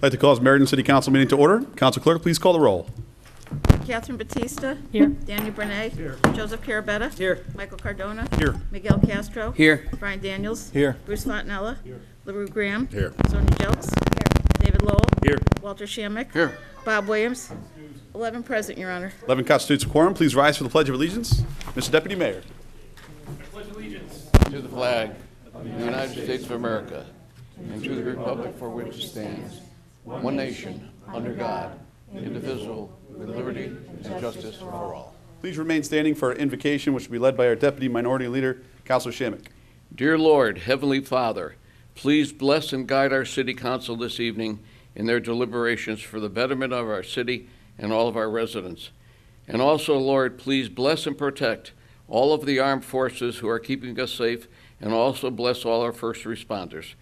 I'd like to call this Meriden City Council meeting to order. Council Clerk, please call the roll. Catherine Batista. Here. Daniel Bernay. Here. Joseph Carabetta. Here. Michael Cardona. Here. Miguel Castro. Here. Brian Daniels. Here. Bruce Fontanella. Here. LaRue Graham. Here. Sonia Jelks. Here. David Lowell. Here. Walter Shammick. Here. Bob Williams. 11 present, Your Honor. 11 constitutes a quorum. Please rise for the Pledge of Allegiance. Mr. Deputy Mayor. To the flag of the United States of America and to the republic for which it stands, one nation, under God, indivisible, with liberty and justice for all. Please remain standing for our invocation, which will be led by our Deputy Minority Leader, Councilor Shammick. Dear Lord, Heavenly Father, please bless and guide our City Council this evening in their deliberations for the betterment of our city and all of our residents. And also, Lord, please bless and protect all of the armed forces who are keeping us safe, and also bless all our first responders.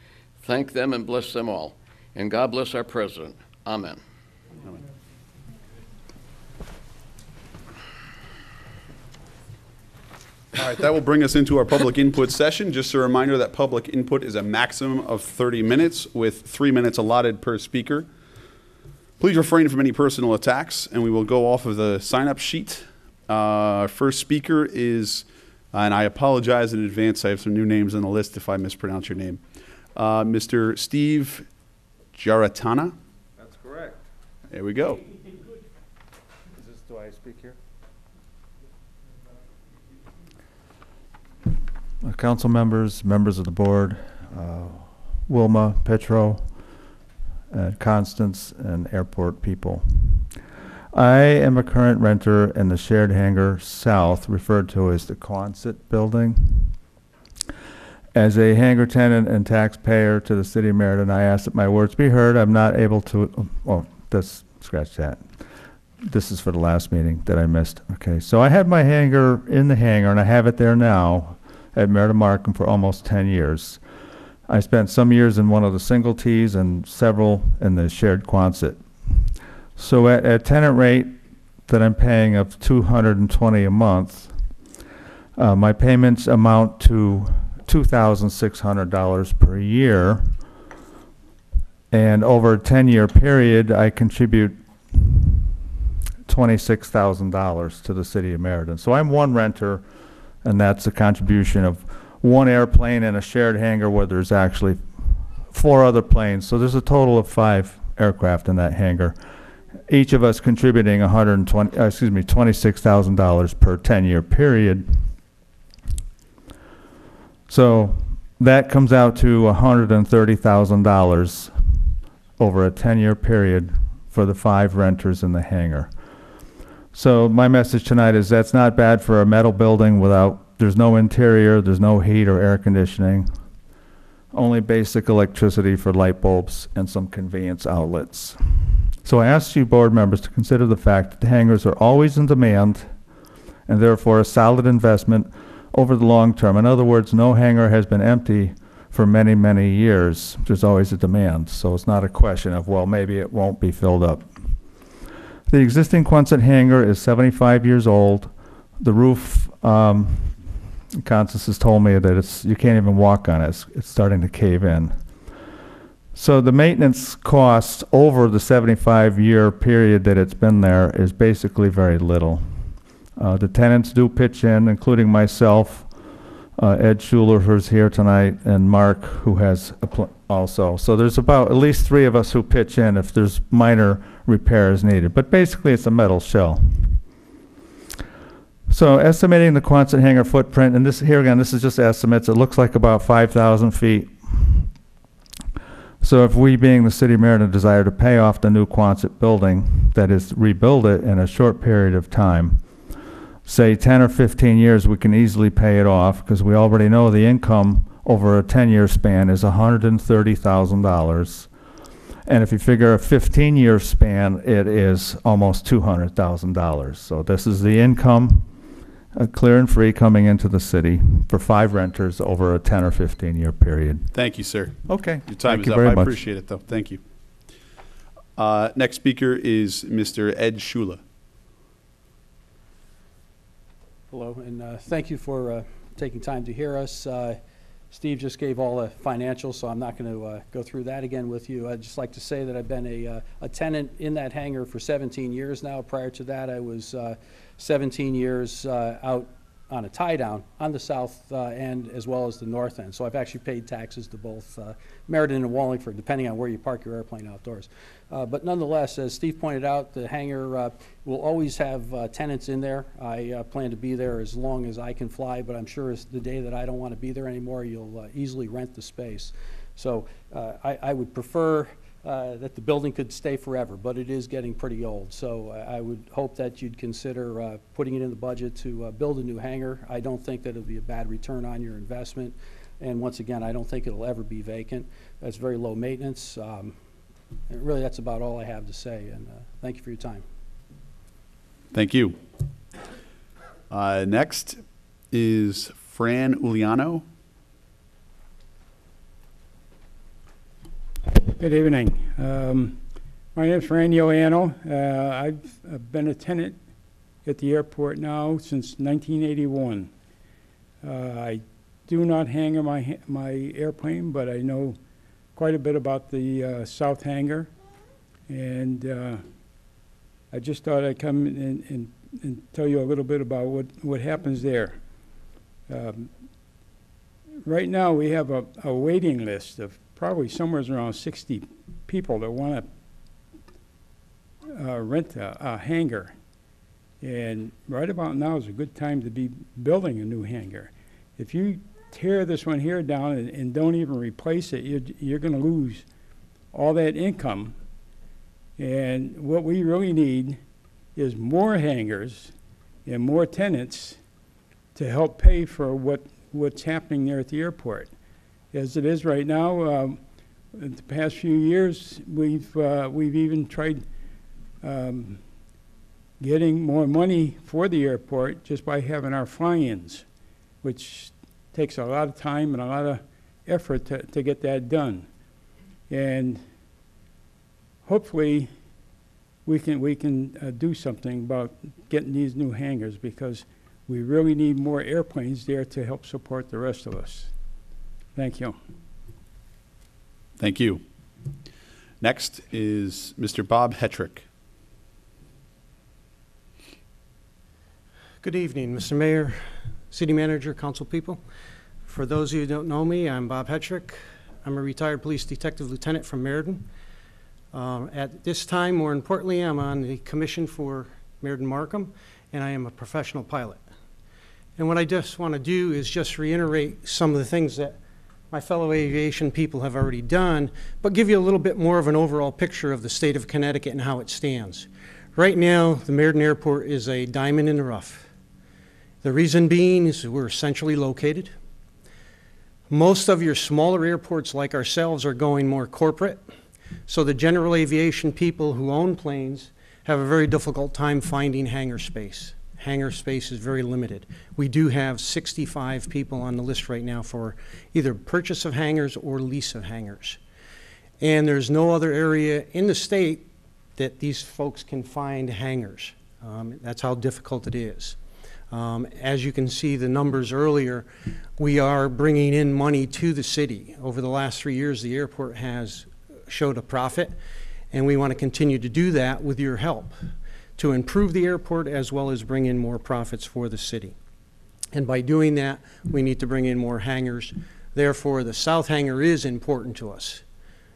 Thank them and bless them all. And God bless our President. Amen. Amen. All right, that will bring us into our public input session. Just a reminder that public input is a maximum of 30 minutes with 3 minutes allotted per speaker. Please refrain from any personal attacks, and we will go off of the sign-up sheet. Our first speaker is, and I apologize in advance, I have some new names on the list if I mispronounce your name, Mr. Steve Giaratana. That's correct. There we go. Do I speak here? Council members, members of the board, Wilma, Petro, and Constance, and airport people. I am a current renter in the shared hangar south, referred to as the Quonset building. As a hangar tenant and taxpayer to the city of Meriden, I ask that my words be heard. I'm not able to, scratch that. This is for the last meeting that I missed. Okay, so I had my hangar in the hangar, and I have it there now at Meriden Markham for almost 10 years. I spent some years in one of the single T's and several in the shared Quonset. So at a tenant rate that I'm paying of $220 a month, my payments amount to $2,600 per year. And over a 10-year period, I contribute $26,000 to the city of Meriden. So I'm one renter, and that's a contribution of one airplane and a shared hangar where there's actually 4 other planes. So there's a total of 5 aircraft in that hangar, each of us contributing $26,000 per 10-year period. So that comes out to $130,000 over a 10-year period for the 5 renters in the hangar. So my message tonight is that's not bad for a metal building there's no interior, there's no heat or air conditioning, only basic electricity for light bulbs and some convenience outlets. So I ask you board members to consider the fact that the hangars are always in demand and therefore a solid investment over the long term. In other words, no hangar has been empty for many, many years. There's always a demand. So it's not a question of, well, maybe it won't be filled up. The existing Quonset hangar is 75 years old. The roof, Constance has told me that you can't even walk on it. It's starting to cave in. So the maintenance cost over the 75-year period that it's been there is basically very little. The tenants do pitch in, including myself, Ed Schuler, who's here tonight, and Mark, who has also. So there's about at least 3 of us who pitch in if there's minor repairs needed. But basically, it's a metal shell. So estimating the Quonset hangar footprint, and this here again, this is just estimates. It looks like about 5,000 feet. So if we, being the city of Meriden, desire to pay off the new Quonset building, that is, rebuild it in a short period of time, say 10 or 15 years, we can easily pay it off because we already know the income over a 10-year span is $130,000. And if you figure a 15-year span, it is almost $200,000. So this is the income, clear and free, coming into the city for 5 renters over a 10 or 15-year period. Thank you, sir. Okay. Your time Thank is you up. very I much. appreciate it, though. Thank you. Next speaker is Mr. Ed Schuler. Hello, and thank you for taking time to hear us. Steve just gave all the financials, so I'm not going to go through that again with you. I'd just like to say that I've been a tenant in that hangar for 17 years now. Prior to that, I was 17 years out on a tie-down on the south end as well as the north end. So I've actually paid taxes to both Meriden and Wallingford, depending on where you park your airplane outdoors. But nonetheless, as Steve pointed out, the hangar will always have tenants in there. I plan to be there as long as I can fly, but I'm sure the day that I don't want to be there anymore, you'll easily rent the space. So I would prefer that the building could stay forever, but it is getting pretty old. So I would hope that you'd consider putting it in the budget to build a new hangar. I don't think that it'll be a bad return on your investment. And once again, I don't think it'll ever be vacant. It's very low maintenance. And really, that's about all I have to say. And thank you for your time. Thank you. Next is Fran Uliano. Good evening. My name is Fran Uliano. I've been a tenant at the airport now since 1981. I do not hang on my airplane, but I know quite a bit about the south hangar, and I just thought I'd come and tell you a little bit about what happens there. Right now we have a waiting list of probably somewhere around 60 people that want to rent a hangar, and right about now is a good time to be building a new hangar. If you tear this one here down and don't even replace it, you're going to lose all that income. And what we really need is more hangars and more tenants to help pay for what's happening there at the airport. As it is right now, in the past few years, we've even tried getting more money for the airport just by having our fly-ins, which takes a lot of time and a lot of effort to get that done. And hopefully we can do something about getting these new hangars, because we really need more airplanes there to help support the rest of us. Thank you. Thank you. Next is Mr. Bob Hetrick. Good evening, Mr. Mayor, City Manager, Council people. For those of you who don't know me, I'm Bob Hetrick. I'm a retired police detective lieutenant from Meriden. At this time, more importantly, I'm on the commission for Meriden Markham, and I am a professional pilot. And what I just want to do is just reiterate some of the things that my fellow aviation people have already done, but give you a little bit more of an overall picture of the state of Connecticut and how it stands. Right now, the Meriden Airport is a diamond in the rough. The reason being is we're centrally located. Most of your smaller airports like ourselves are going more corporate, so the general aviation people who own planes have a very difficult time finding hangar space. Hangar space is very limited. We do have 65 people on the list right now for either purchase of hangars or lease of hangars. And there's no other area in the state that these folks can find hangars. That's how difficult it is. As you can see the numbers earlier, we are bringing in money to the city. Over the last 3 years, the airport has showed a profit, and we want to continue to do that with your help to improve the airport as well as bring in more profits for the city. And by doing that, we need to bring in more hangars. Therefore, the south hangar is important to us.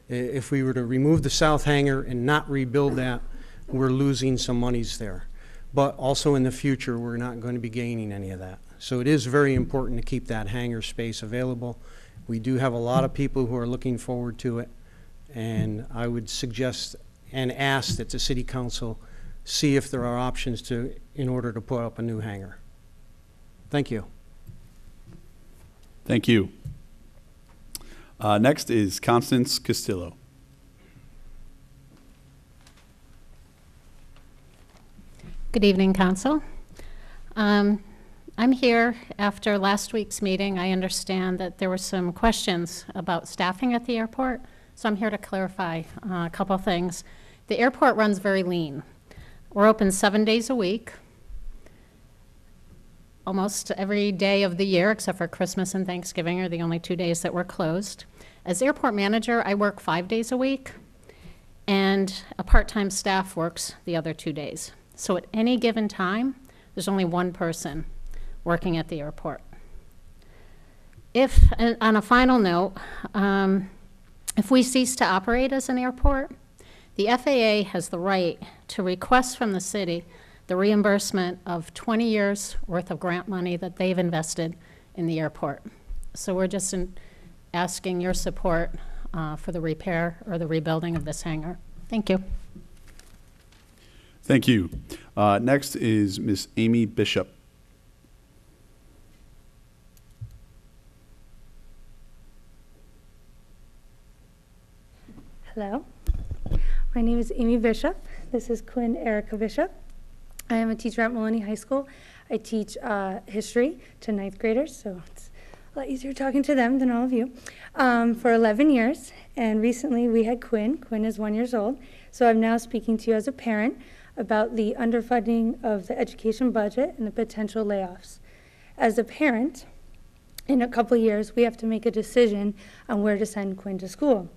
If we were to remove the south hangar and not rebuild that, we're losing some monies there. But also in the future, we're not going to be gaining any of that. So it is very important to keep that hangar space available. We do have a lot of people who are looking forward to it, and I would suggest and ask that the City Council see if there are options in order to put up a new hangar. Thank you. Thank you. Next is Constance Castillo. Good evening, Council. I'm here after last week's meeting. I understand that there were some questions about staffing at the airport, so I'm here to clarify a couple things. The airport runs very lean. We're open 7 days a week. almost every day of the year, except for Christmas and Thanksgiving are the only 2 days that we're closed. As airport manager, I work 5 days a week, and a part-time staff works the other 2 days. So at any given time, there's only one person working at the airport. If, and on a final note, if we cease to operate as an airport, the FAA has the right to request from the city the reimbursement of 20 years' worth of grant money that they've invested in the airport. So we're just asking your support for the repair or the rebuilding of this hangar. Thank you. Thank you. Next is Miss Amy Bishop. Hello, my name is Amy Bishop. This is Quinn Erica Bishop. I am a teacher at Maloney High School. I teach history to 9th graders, so it's a lot easier talking to them than all of you, for 11 years. And recently we had Quinn. Quinn is 1 year old. So I'm now speaking to you as a parent about the underfunding of the education budget and the potential layoffs. As a parent, in a couple years, we have to make a decision on where to send Quinn to school.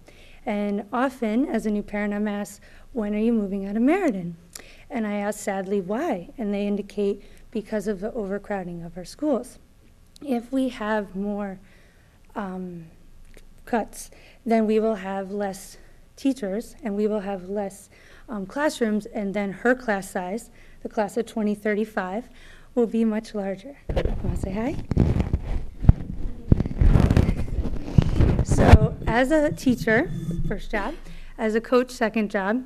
And often, as a new parent, I'm asked, when are you moving out of Meriden? And I ask, sadly, why? And they indicate because of the overcrowding of our schools. If we have more cuts, then we will have less teachers, and we will have less classrooms, and then her class size, the class of 2035, will be much larger. Want to say hi? So as a teacher, first job, as a coach, second job,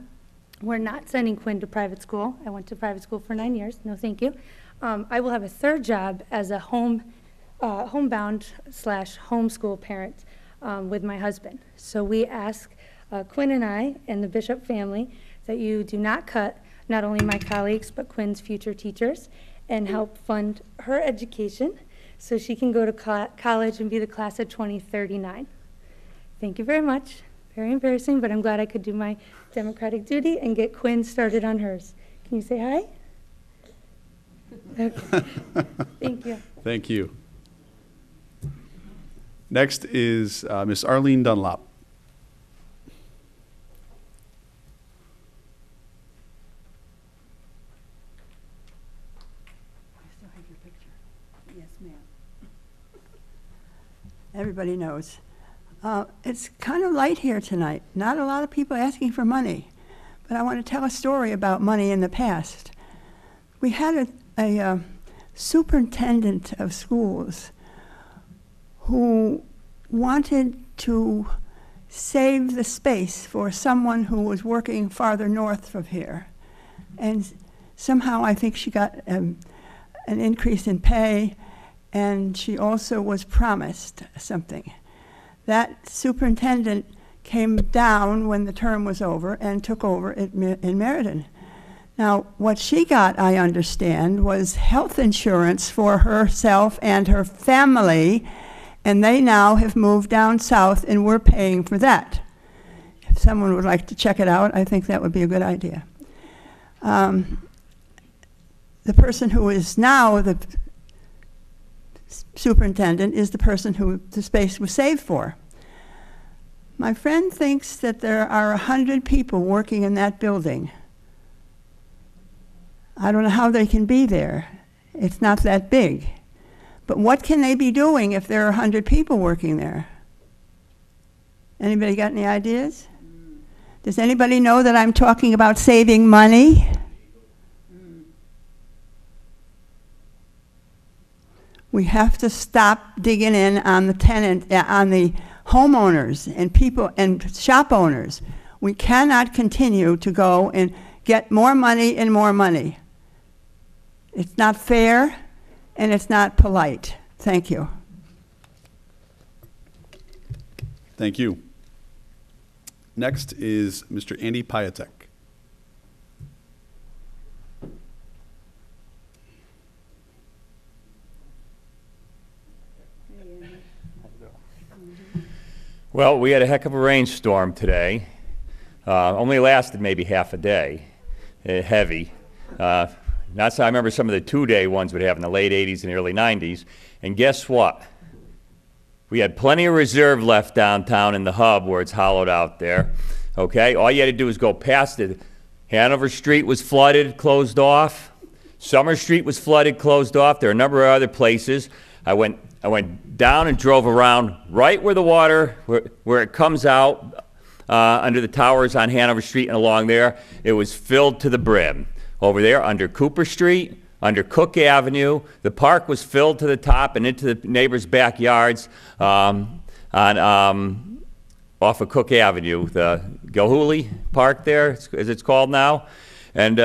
we're not sending Quinn to private school. I went to private school for 9 years. No, thank you. I will have a third job as a homebound / homeschool parent with my husband. So we ask Quinn and I and the Bishop family that you do not cut not only my colleagues but Quinn's future teachers and help fund her education so she can go to college and be the class of 2039. Thank you very much. Very embarrassing, but I'm glad I could do my democratic duty and get Quinn started on hers. Can you say hi? Okay. Thank you. Thank you. Next is Miss Arlene Dunlop. Yes, ma'am. Everybody knows. It's kind of light here tonight. Not a lot of people asking for money, but I want to tell a story about money in the past. We had a superintendent of schools who wanted to save the space for someone who was working farther north from here. And somehow I think she got an increase in pay, and she also was promised something. That superintendent came down when the term was over and took over in Meriden. Now, what she got, I understand, was health insurance for herself and her family, and they now have moved down south and we're paying for that. If someone would like to check it out, I think that would be a good idea. The person who is now the superintendent is the person who the space was saved for. My friend thinks that there are 100 people working in that building. I don't know how they can be there. It's not that big. But what can they be doing if there are 100 people working there? Anybody got any ideas? Does anybody know that I'm talking about saving money? We have to stop digging in on the on the homeowners and people and shop owners. We cannot continue to go and get more money and more money. It's not fair and it's not polite. Thank you. Thank you. Next is Mr. Andy Piatek. Well, we had a heck of a rainstorm today. Only lasted maybe half a day. Heavy. That's how I remember some of the two-day ones would have in the late 80s and early 90s. And guess what? We had plenty of reserve left downtown in the hub where it's hollowed out there. Okay, all you had to do was go past it. Hanover Street was flooded, closed off. Summer Street was flooded, closed off. There are a number of other places. I went down and drove around right where the water, where it comes out under the towers on Hanover Street and along there. It was filled to the brim. Over there under Cooper Street, under Cook Avenue, the park was filled to the top and into the neighbors' backyards off of Cook Avenue, the Gilhooly Park there, as it's called now. And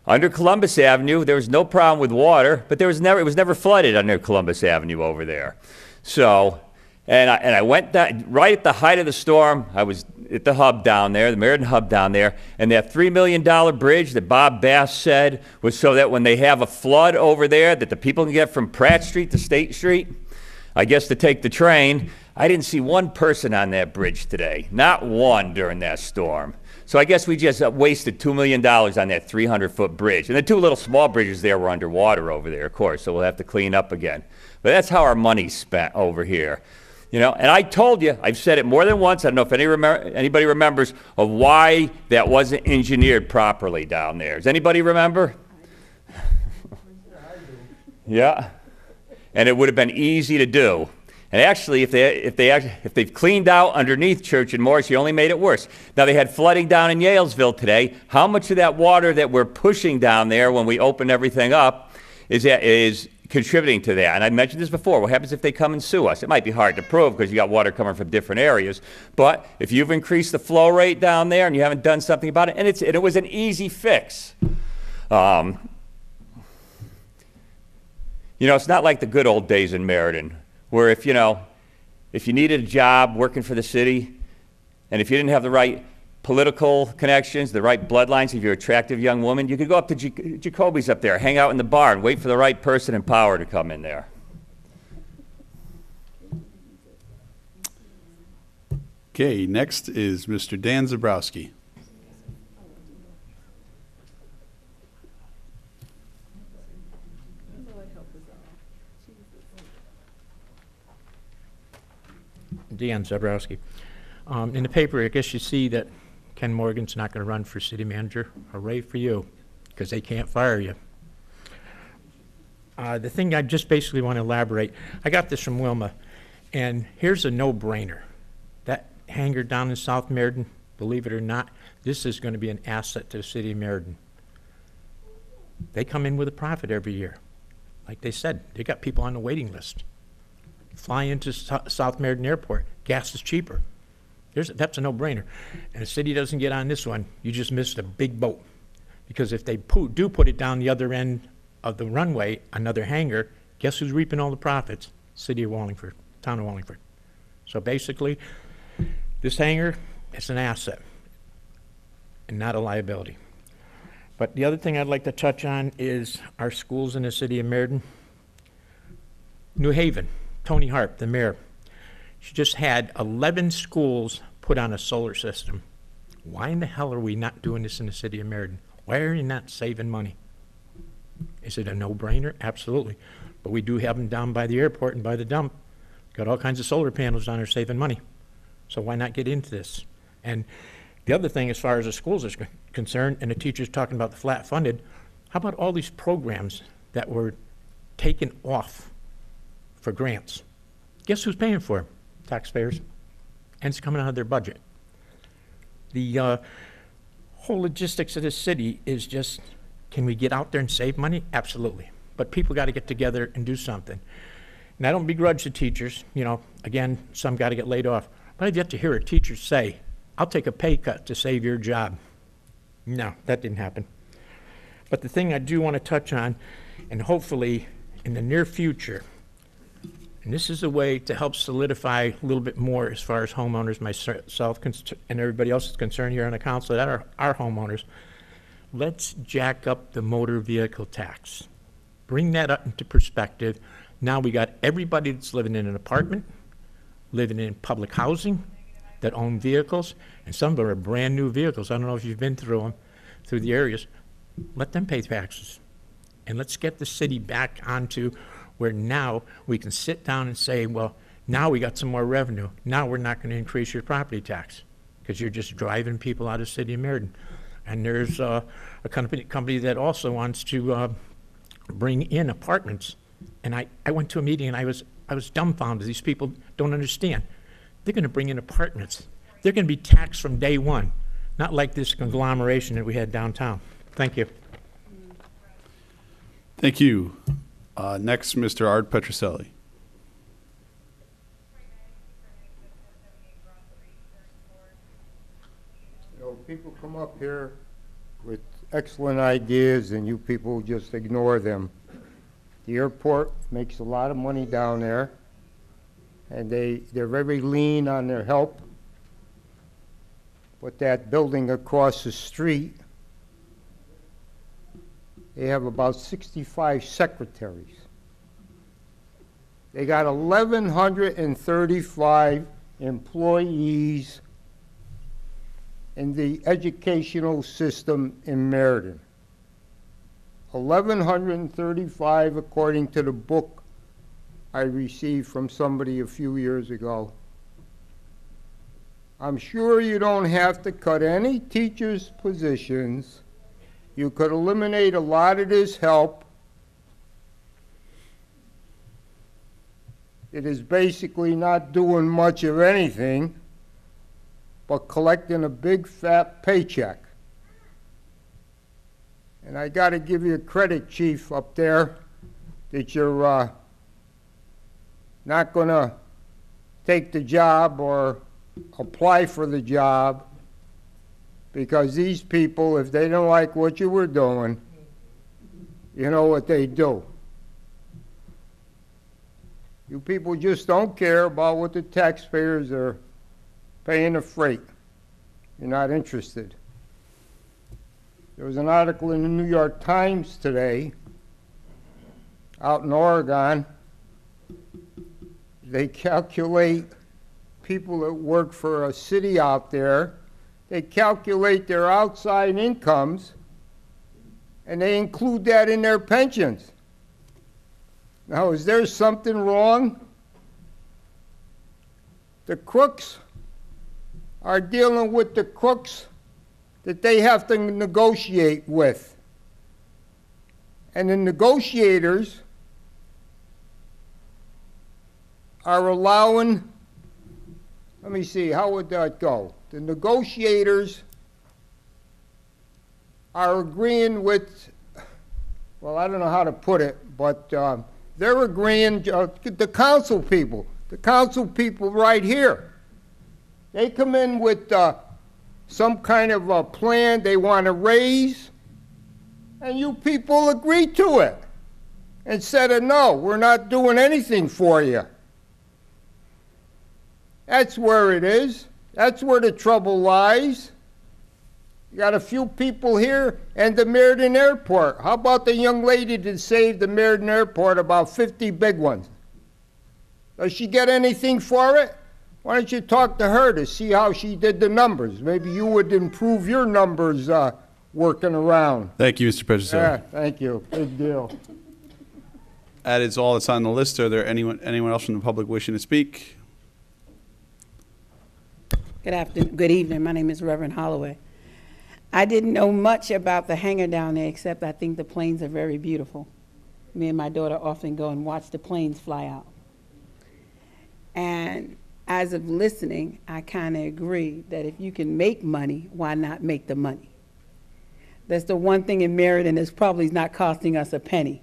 under Columbus Avenue, there was no problem with water, but it was never flooded under Columbus Avenue over there. So, and I went down, right at the height of the storm. I was at the hub down there, the Meriden hub down there, and that $3 million bridge that Bob Bass said was so that when they have a flood over there, that the people can get from Pratt Street to State Street, I guess to take the train. I didn't see one person on that bridge today, not one during that storm. So I guess we just wasted $2 million on that 300-foot bridge. And the two little small bridges there were underwater over there, of course, so we'll have to clean up again. But that's how our money's spent over here. You know, and I told you, I've said it more than once, I don't know if anybody remembers, of why that wasn't engineered properly down there. Does anybody remember? Yeah. And it would have been easy to do. And actually, if they've cleaned out underneath Church and Morris, you only made it worse. Now, they had flooding down in Yalesville today. How much of that water that we're pushing down there when we open everything up is contributing to that? And I mentioned this before. What happens if they come and sue us? It might be hard to prove because you got water coming from different areas. But if you've increased the flow rate down there and you haven't done something about it, and it was an easy fix. You know, it's not like the good old days in Meriden, where if you needed a job working for the city, and if you didn't have the right political connections, the right bloodlines, if you're an attractive young woman, you could go up to Jacoby's up there, hang out in the bar, and wait for the right person in power to come in there. Okay, next is Mr. Dan Zabrowski. Dan Zabrowski. In the paper, I guess you see that Ken Morgan's not going to run for city manager. Hooray for you, because they can't fire you. The thing I just basically want to elaborate, I got this from Wilma, and here's a no-brainer. That hangar down in South Meriden, believe it or not, this is going to be an asset to the city of Meriden. They come in with a profit every year. Like they said, they got people on the waiting list. Fly into South Meriden Airport, gas is cheaper. That's a no-brainer. And the city doesn't get on this one, you just missed a big boat. Because if they do put it down the other end of the runway, another hangar, guess who's reaping all the profits? City of Wallingford, town of Wallingford. So basically, this hangar, it's an asset and not a liability. But the other thing I'd like to touch on is our schools in the city of Meriden. New Haven, Tony Harp, the mayor, she just had 11 schools put on a solar system. Why in the hell are we not doing this in the city of Meriden? Why are you not saving money? Is it a no-brainer? Absolutely. But we do have them down by the airport and by the dump. Got all kinds of solar panels down there saving money. So why not get into this? And the other thing, as far as the schools are concerned, and the teachers talking about the flat funded, how about all these programs that were taken off for grants? Guess who's paying for them? Taxpayers. And it's coming out of their budget. The whole logistics of this city is just, can we get out there and save money? Absolutely. But people got to get together and do something. And I don't begrudge the teachers. You know, again, some got to get laid off. But I've yet to hear a teacher say, I'll take a pay cut to save your job. No, that didn't happen. But the thing I do want to touch on, and hopefully in the near future, and this is a way to help solidify a little bit more as far as homeowners, myself and everybody else is concerned here on the council that are our homeowners. Let's jack up the motor vehicle tax. Bring that up into perspective. Now we got everybody that's living in an apartment, living in public housing, that own vehicles, and some of them are brand new vehicles. I don't know if you've been through them, through the areas. Let them pay taxes. And let's get the city back onto where now we can sit down and say, well, now we got some more revenue. Now we're not going to increase your property tax because you're just driving people out of the city of Meriden. And there's a company that also wants to bring in apartments. And I went to a meeting and I was dumbfounded. These people don't understand. They're going to bring in apartments. They're going to be taxed from day one, not like this conglomeration that we had downtown. Thank you. Thank you. Next, Mr. Art Petroselli. You know, people come up here with excellent ideas and you people just ignore them. The airport makes a lot of money down there and they're very lean on their help. But that building across the street, they have about 65 secretaries. They got 1,135 employees in the educational system in Meriden. 1,135 according to the book I received from somebody a few years ago. I'm sure you don't have to cut any teachers' positions. You could eliminate a lot of this help. It is basically not doing much of anything but collecting a big fat paycheck. And I got to give you credit, Chief, up there, that you're not going to take the job or apply for the job, because these people, if they don't like what you were doing, you know what they do. You people just don't care about what the taxpayers are paying the freight. You're not interested. There was an article in the New York Times today out in Oregon. They calculate people that work for a city out there, they calculate their outside incomes and they include that in their pensions. Now, is there something wrong? The crooks are dealing with the crooks that they have to negotiate with. And the negotiators are allowing, let me see, how would that go? The negotiators are agreeing with, well, I don't know how to put it, but they're agreeing, the council people right here, they come in with some kind of a plan they want to raise, and you people agree to it and said, no, we're not doing anything for you. That's where it is. That's where the trouble lies. You got a few people here and the Meriden Airport. How about the young lady that saved the Meriden Airport, about 50 big ones? Does she get anything for it? Why don't you talk to her to see how she did the numbers? Maybe you would improve your numbers working around. Thank you, Mr. Petroselli. Yeah, thank you. Big deal. That is all that's on the list. Are there anyone else from the public wishing to speak? Good afternoon. Good evening. My name is Reverend Holloway. I didn't know much about the hangar down there, except I think the planes are very beautiful. Me and my daughter often go and watch the planes fly out. And as of listening, I kind of agree that if you can make money, why not make the money? That's the one thing in Meriden that's probably not costing us a penny.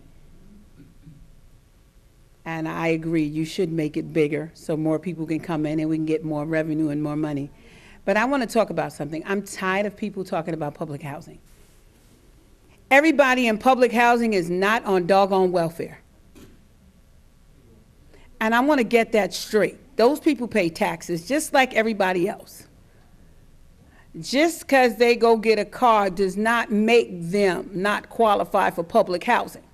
And I agree, you should make it bigger so more people can come in and we can get more revenue and more money. But I want to talk about something. I'm tired of people talking about public housing. Everybody in public housing is not on doggone welfare. And I want to get that straight. Those people pay taxes just like everybody else. Just because they go get a car does not make them not qualify for public housing.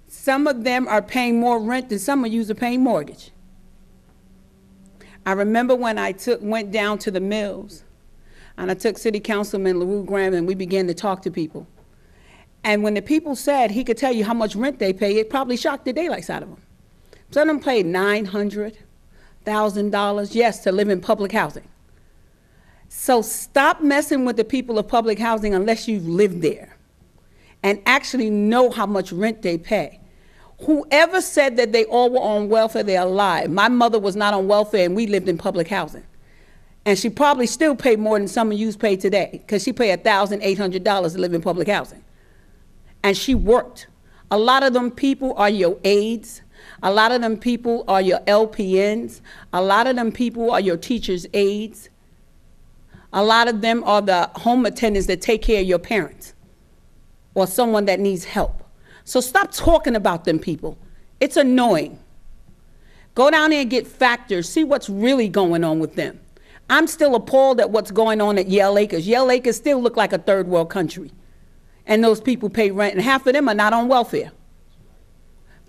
Some of them are paying more rent than some of you are paying mortgage. I remember when I went down to the mills and I took City Councilman LaRue Graham and we began to talk to people. And when the people said he could tell you how much rent they pay, it probably shocked the daylights out of them. Some of them paid $900,000, yes, to live in public housing. So stop messing with the people of public housing unless you've lived there and actually know how much rent they pay. Whoever said that they all were on welfare, they are lying. My mother was not on welfare and we lived in public housing. And she probably still paid more than some of you pay today because she paid $1,800 to live in public housing. And she worked. A lot of them people are your aides. A lot of them people are your LPNs. A lot of them people are your teachers' aides. A lot of them are the home attendants that take care of your parents or someone that needs help. So stop talking about them people. It's annoying. Go down there and get factors, see what's really going on with them. I'm still appalled at what's going on at Yale Acres. Yale Acres still look like a third world country. And those people pay rent, and half of them are not on welfare.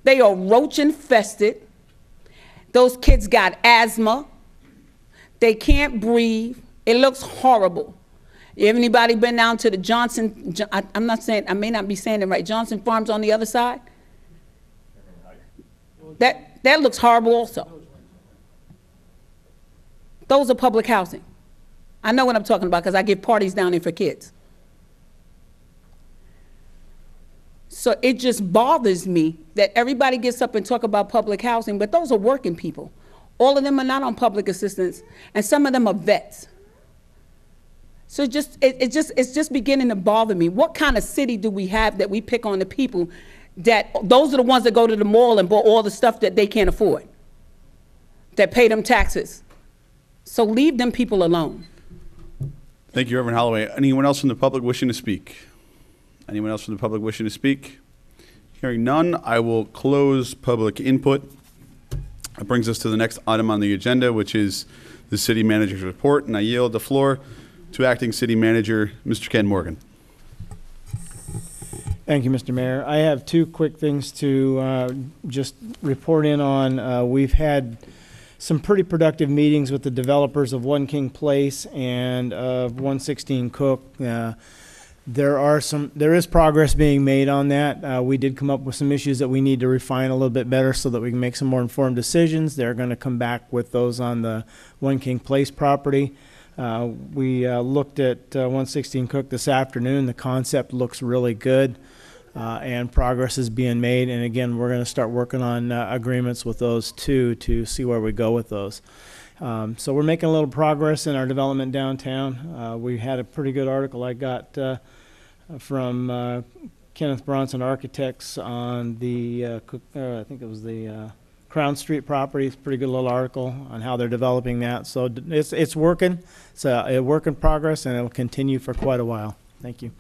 They are roach infested. Those kids got asthma. They can't breathe. It looks horrible. If anybody been down to the Johnson, I'm not saying, I may not be saying it right, Johnson Farms on the other side? That looks horrible also. Those are public housing. I know what I'm talking about because I give parties down there for kids. So it just bothers me that everybody gets up and talk about public housing, but those are working people. All of them are not on public assistance, and some of them are vets. So it's just beginning to bother me. What kind of city do we have that we pick on the people that those are the ones that go to the mall and buy all the stuff that they can't afford, that pay them taxes? So leave them people alone. Thank you, Reverend Holloway. Anyone else from the public wishing to speak? Anyone else from the public wishing to speak? Hearing none, I will close public input. That brings us to the next item on the agenda, which is the city manager's report, and I yield the floor to Acting City Manager, Mr. Ken Morgan. Thank you, Mr. Mayor. I have two quick things to just report in on. We've had some pretty productive meetings with the developers of One King Place and of 116 Cook. There is progress being made on that. We did come up with some issues that we need to refine a little bit better so that we can make some more informed decisions. They're going to come back with those on the One King Place property. We looked at 116 Cook this afternoon. The concept looks really good, and progress is being made. And again, we're going to start working on agreements with those two to see where we go with those. So we're making a little progress in our development downtown. We had a pretty good article I got from Kenneth Bronson Architects on the, I think it was the Crown Street property. It's a pretty good little article on how they're developing that. So it's working. It's a work in progress, and it'll continue for quite a while. Thank you.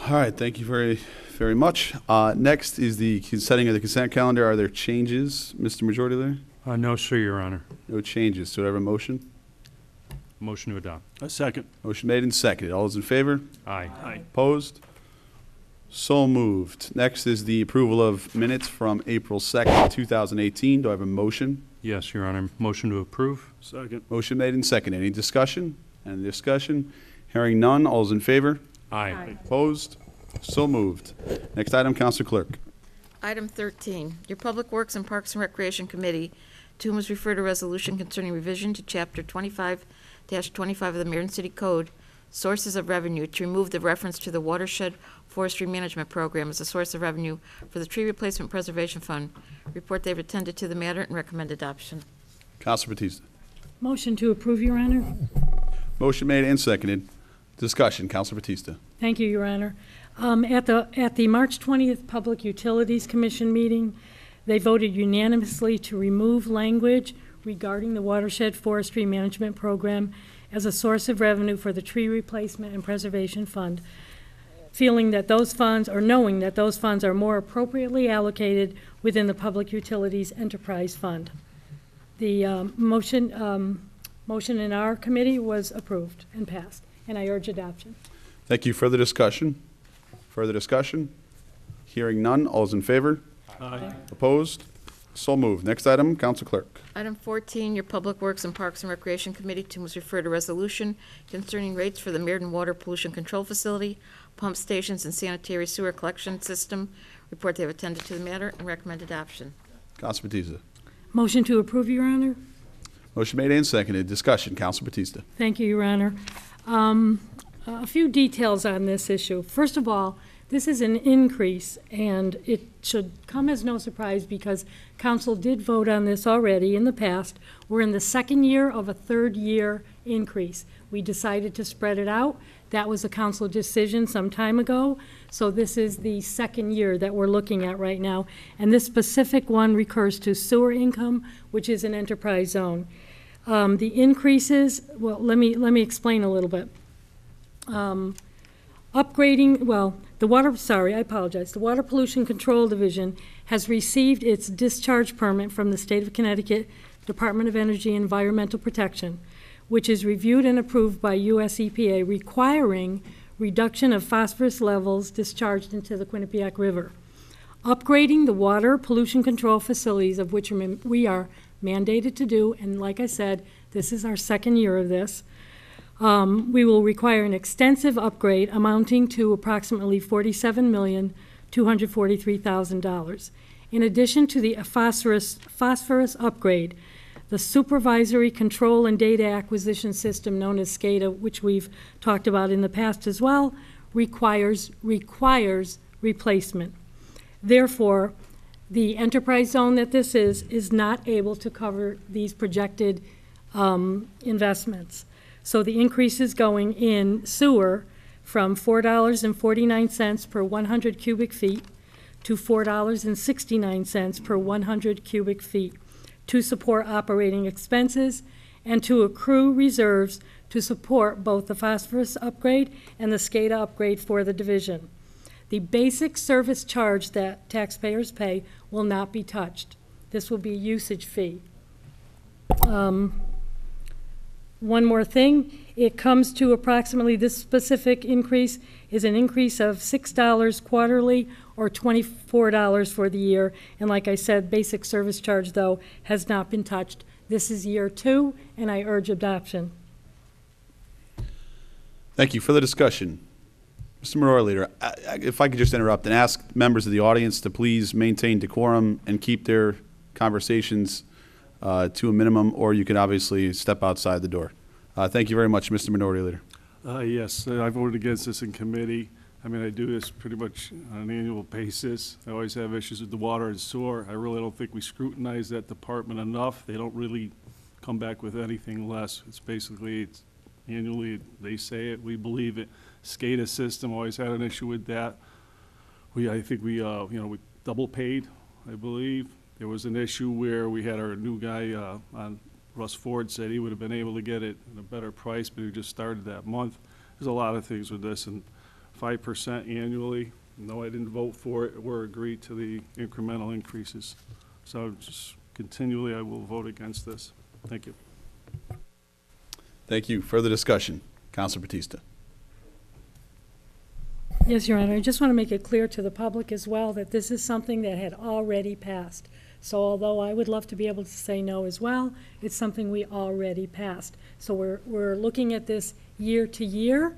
All right, thank you very, very much. Next is the setting of the consent calendar. Are there changes, Mr. Majority Leader? No, sir, Your Honor. No changes. So do I have a motion? Motion to adopt. A second. Motion made and seconded. All those in favor? Aye. Aye. Opposed? So moved. Next is the approval of minutes from April 2nd, 2018. Do I have a motion? Yes, Your Honor. Motion to approve. Second. Motion made and seconded. Any discussion? Any discussion? Hearing none. All those in favor? Aye. Opposed? So moved. Next item, Council Clerk. Item 13, your Public Works and Parks and Recreation Committee, to whom is referred a resolution concerning revision to Chapter 25-25 of the Meriden City Code, sources of revenue, to remove the reference to the Watershed Forestry Management Program as a source of revenue for the Tree Replacement Preservation Fund. Report they've attended to the matter and recommend adoption. Council Batista. Motion to approve, Your Honor. Motion made and seconded. Discussion, Council Batista. Thank you, Your Honor. At the March 20th Public Utilities Commission meeting, they voted unanimously to remove language regarding the Watershed Forestry Management Program as a source of revenue for the Tree Replacement and Preservation Fund, feeling that those funds, or knowing that those funds are more appropriately allocated within the Public Utilities Enterprise Fund. The motion in our committee was approved and passed, and I urge adoption. Thank you. Further discussion? Further discussion? Hearing none. All those in favor? Aye. Opposed? So moved. Next item, Council Clerk. Item 14, your Public Works and Parks and Recreation Committee, to whom is referred a resolution concerning rates for the Meriden Water Pollution Control Facility, pump stations, and sanitary sewer collection system. Report they have attended to the matter and recommend adoption. Counsel Batista. Motion to approve, Your Honor. Motion made and seconded. Discussion. Counsel Batista. Thank you, Your Honor. A few details on this issue. First of all, this is an increase, and it should come as no surprise because council did vote on this already in the past. We're in the second year of a third-year increase. We decided to spread it out. That was a council decision some time ago. So this is the second year that we're looking at right now. And this specific one recurs to sewer income, which is an enterprise zone. The increases, well, let me explain a little bit. Upgrading, well, the Water Pollution Control Division has received its discharge permit from the State of Connecticut Department of Energy and Environmental Protection, which is reviewed and approved by US EPA, requiring reduction of phosphorus levels discharged into the Quinnipiac River. Upgrading the water pollution control facilities, of which we are mandated to do, and like I said, this is our second year of this. We will require an extensive upgrade amounting to approximately $47,243,000. In addition to the phosphorus upgrade, the Supervisory Control and Data Acquisition System, known as SCADA, which we've talked about in the past as well, requires replacement. Therefore, the enterprise zone that this is not able to cover these projected investments. So the increase is going in sewer from $4.49 per 100 cubic feet to $4.69 per 100 cubic feet to support operating expenses and to accrue reserves to support both the phosphorus upgrade and the SCADA upgrade for the division. The basic service charge that taxpayers pay will not be touched. This will be a usage fee. One more thing, it comes to approximately, this specific increase is an increase of $6 quarterly or $24 for the year. And like I said, basic service charge, though, has not been touched. This is year 2, and I urge adoption. Thank you. Further discussion. Mr. Minority Leader, if I could just interrupt and ask members of the audience to please maintain decorum and keep their conversations to a minimum, or you can obviously step outside the door. Thank you very much, Mr. Minority Leader. Yes, I voted against this in committee. I mean, I do this pretty much on an annual basis. I always have issues with the water and sewer. I really don't think we scrutinize that department enough. They don't really come back with anything less. It's basically, it's annually, they say it, we believe it. SCADA system, always had an issue with that. I think we double paid, I believe. There was an issue where we had our new guy on, Russ Ford said he would have been able to get it at a better price, but he just started that month. There's a lot of things with this, and 5% annually. No, I didn't vote for it or agree to the incremental increases. So just continually, I will vote against this. Thank you. Thank you. Further discussion. Councilor Batista. Yes, Your Honor. I just want to make it clear to the public as well that this is something that had already passed. So although I would love to be able to say no as well, it's something we already passed. So we're looking at this year to year,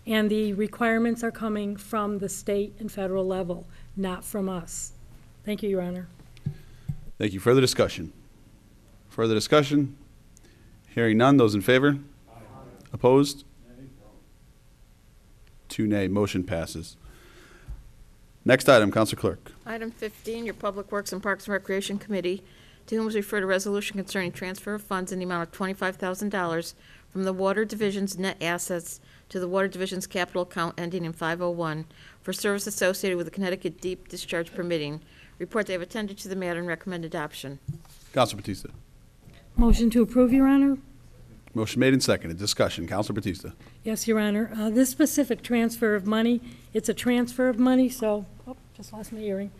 and the requirements are coming from the state and federal level, not from us. Thank you, Your Honor. Thank you. Further discussion. Further discussion. Hearing none. Those in favor? Aye. Opposed? 2 nay. Motion passes. Next item, Councilor Clerk. Item 15, your Public Works and Parks and Recreation Committee, to whom is referred a resolution concerning transfer of funds in the amount of $25,000 from the Water Division's net assets to the Water Division's capital account ending in 501 for service associated with the Connecticut Deep Discharge Permitting. Report they have attended to the matter and recommend adoption. Councilor Batista. Motion to approve, Your Honor. Motion made and seconded. Discussion. Councilor Batista. Yes, Your Honor. This specific transfer of money, it's a transfer of money, so, just lost my earring.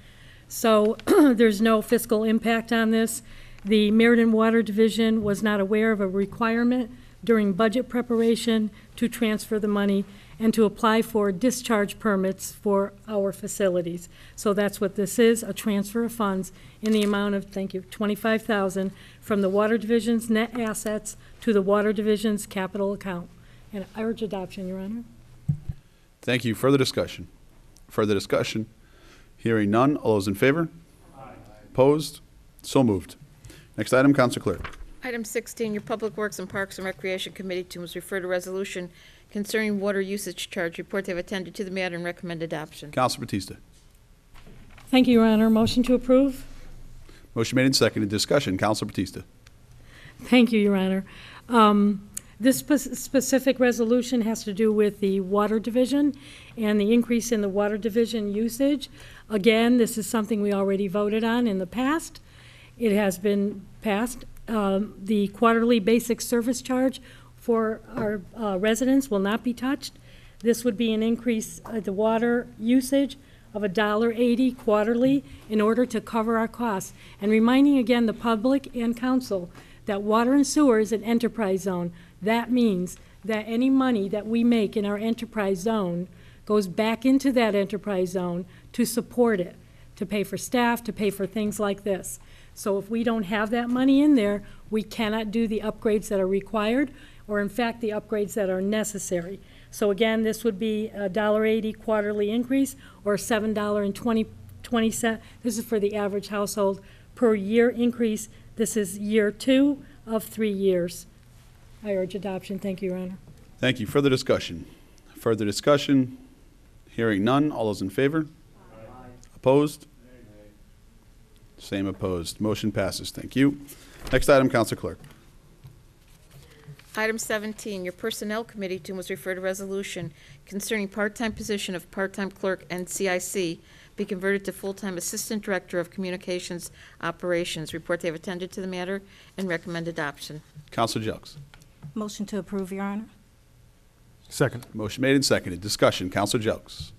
So there's no fiscal impact on this. The Meriden Water Division was not aware of a requirement during budget preparation to transfer the money and to apply for discharge permits for our facilities. So that's what this is, a transfer of funds in the amount of, thank you, $25,000 from the Water Division's net assets to the Water Division's capital account. And I urge adoption, Your Honor. Thank you. Further discussion? Further discussion? Hearing none. All those in favor? Opposed? So moved. Next item, Council Clerk. Item 16, your Public Works and Parks and Recreation Committee to must refer to resolution concerning water usage charge. Report they have attended to the matter and recommend adoption. Council Batista. Thank you, Your Honor. Motion to approve? Motion made and seconded. Discussion. Council Batista. Thank you, Your Honor. This specific resolution has to do with the Water Division and the increase in the Water Division usage. Again, this is something we already voted on in the past. It has been passed. The quarterly basic service charge for our residents will not be touched. This would be an increase of the water usage of $1.80 quarterly in order to cover our costs. And reminding again the public and council that water and sewer is an enterprise zone. That means that any money that we make in our enterprise zone goes back into that enterprise zone to support it, to pay for staff, to pay for things like this. So if we don't have that money in there, we cannot do the upgrades that are required, or in fact, the upgrades that are necessary. So again, this would be a $1.80 quarterly increase, or $7.20. This is for the average household per year increase. This is year 2 of 3 years. I urge adoption. Thank you, Your Honor. Thank you. Further discussion? Further discussion? Hearing none. All those in favor? Opposed? Same opposed. Motion passes. Thank you. Next item, Council Clerk. Item 17, your Personnel Committee to must refer to resolution concerning part-time position of part-time clerk and CIC be converted to full-time Assistant Director of Communications Operations. Report they have attended to the matter and recommend adoption. Council Jelks. Motion to approve, Your Honor. Second. Motion made and seconded. Discussion. Council Jelks.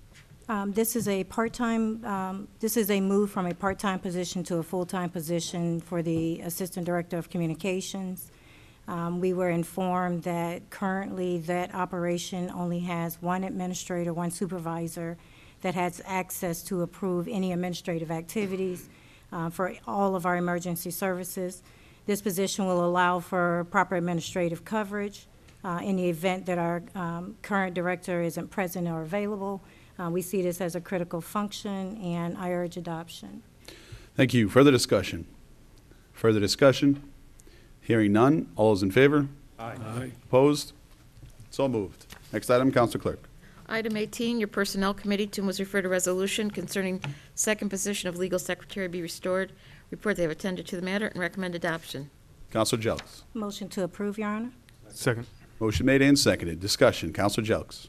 This is a part-time, this is a move from a part-time position to a full-time position for the Assistant Director of Communications. We were informed that currently that operation only has one administrator, one supervisor that has access to approve any administrative activities for all of our emergency services. This position will allow for proper administrative coverage in the event that our current director isn't present or available. We see this as a critical function, and I urge adoption. Thank you. Further discussion? Further discussion? Hearing none. All those in favor? Aye. Opposed? So moved. Next item, Council Clerk. Item 18, your Personnel Committee to must refer to resolution concerning second position of Legal Secretary be restored. Report they have attended to the matter and recommend adoption. Council Jelks. Motion to approve, Your Honor. Second. Motion made and seconded. Discussion. Council Jelks.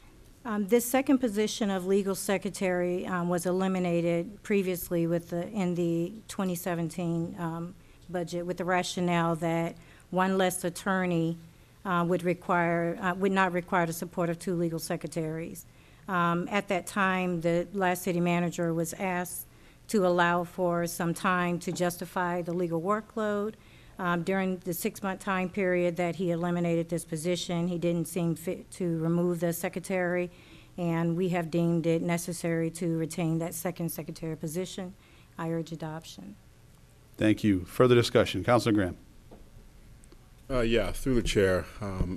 This second position of legal secretary was eliminated previously in the 2017 budget with the rationale that one less attorney would not require the support of 2 legal secretaries. At that time, the last city manager was asked to allow for some time to justify the legal workload. During the 6-month time period that he eliminated this position, he didn't seem fit to remove the secretary, and we have deemed it necessary to retain that second secretary position. I urge adoption. Thank you. Further discussion? Councilor Graham. Yeah, through the chair,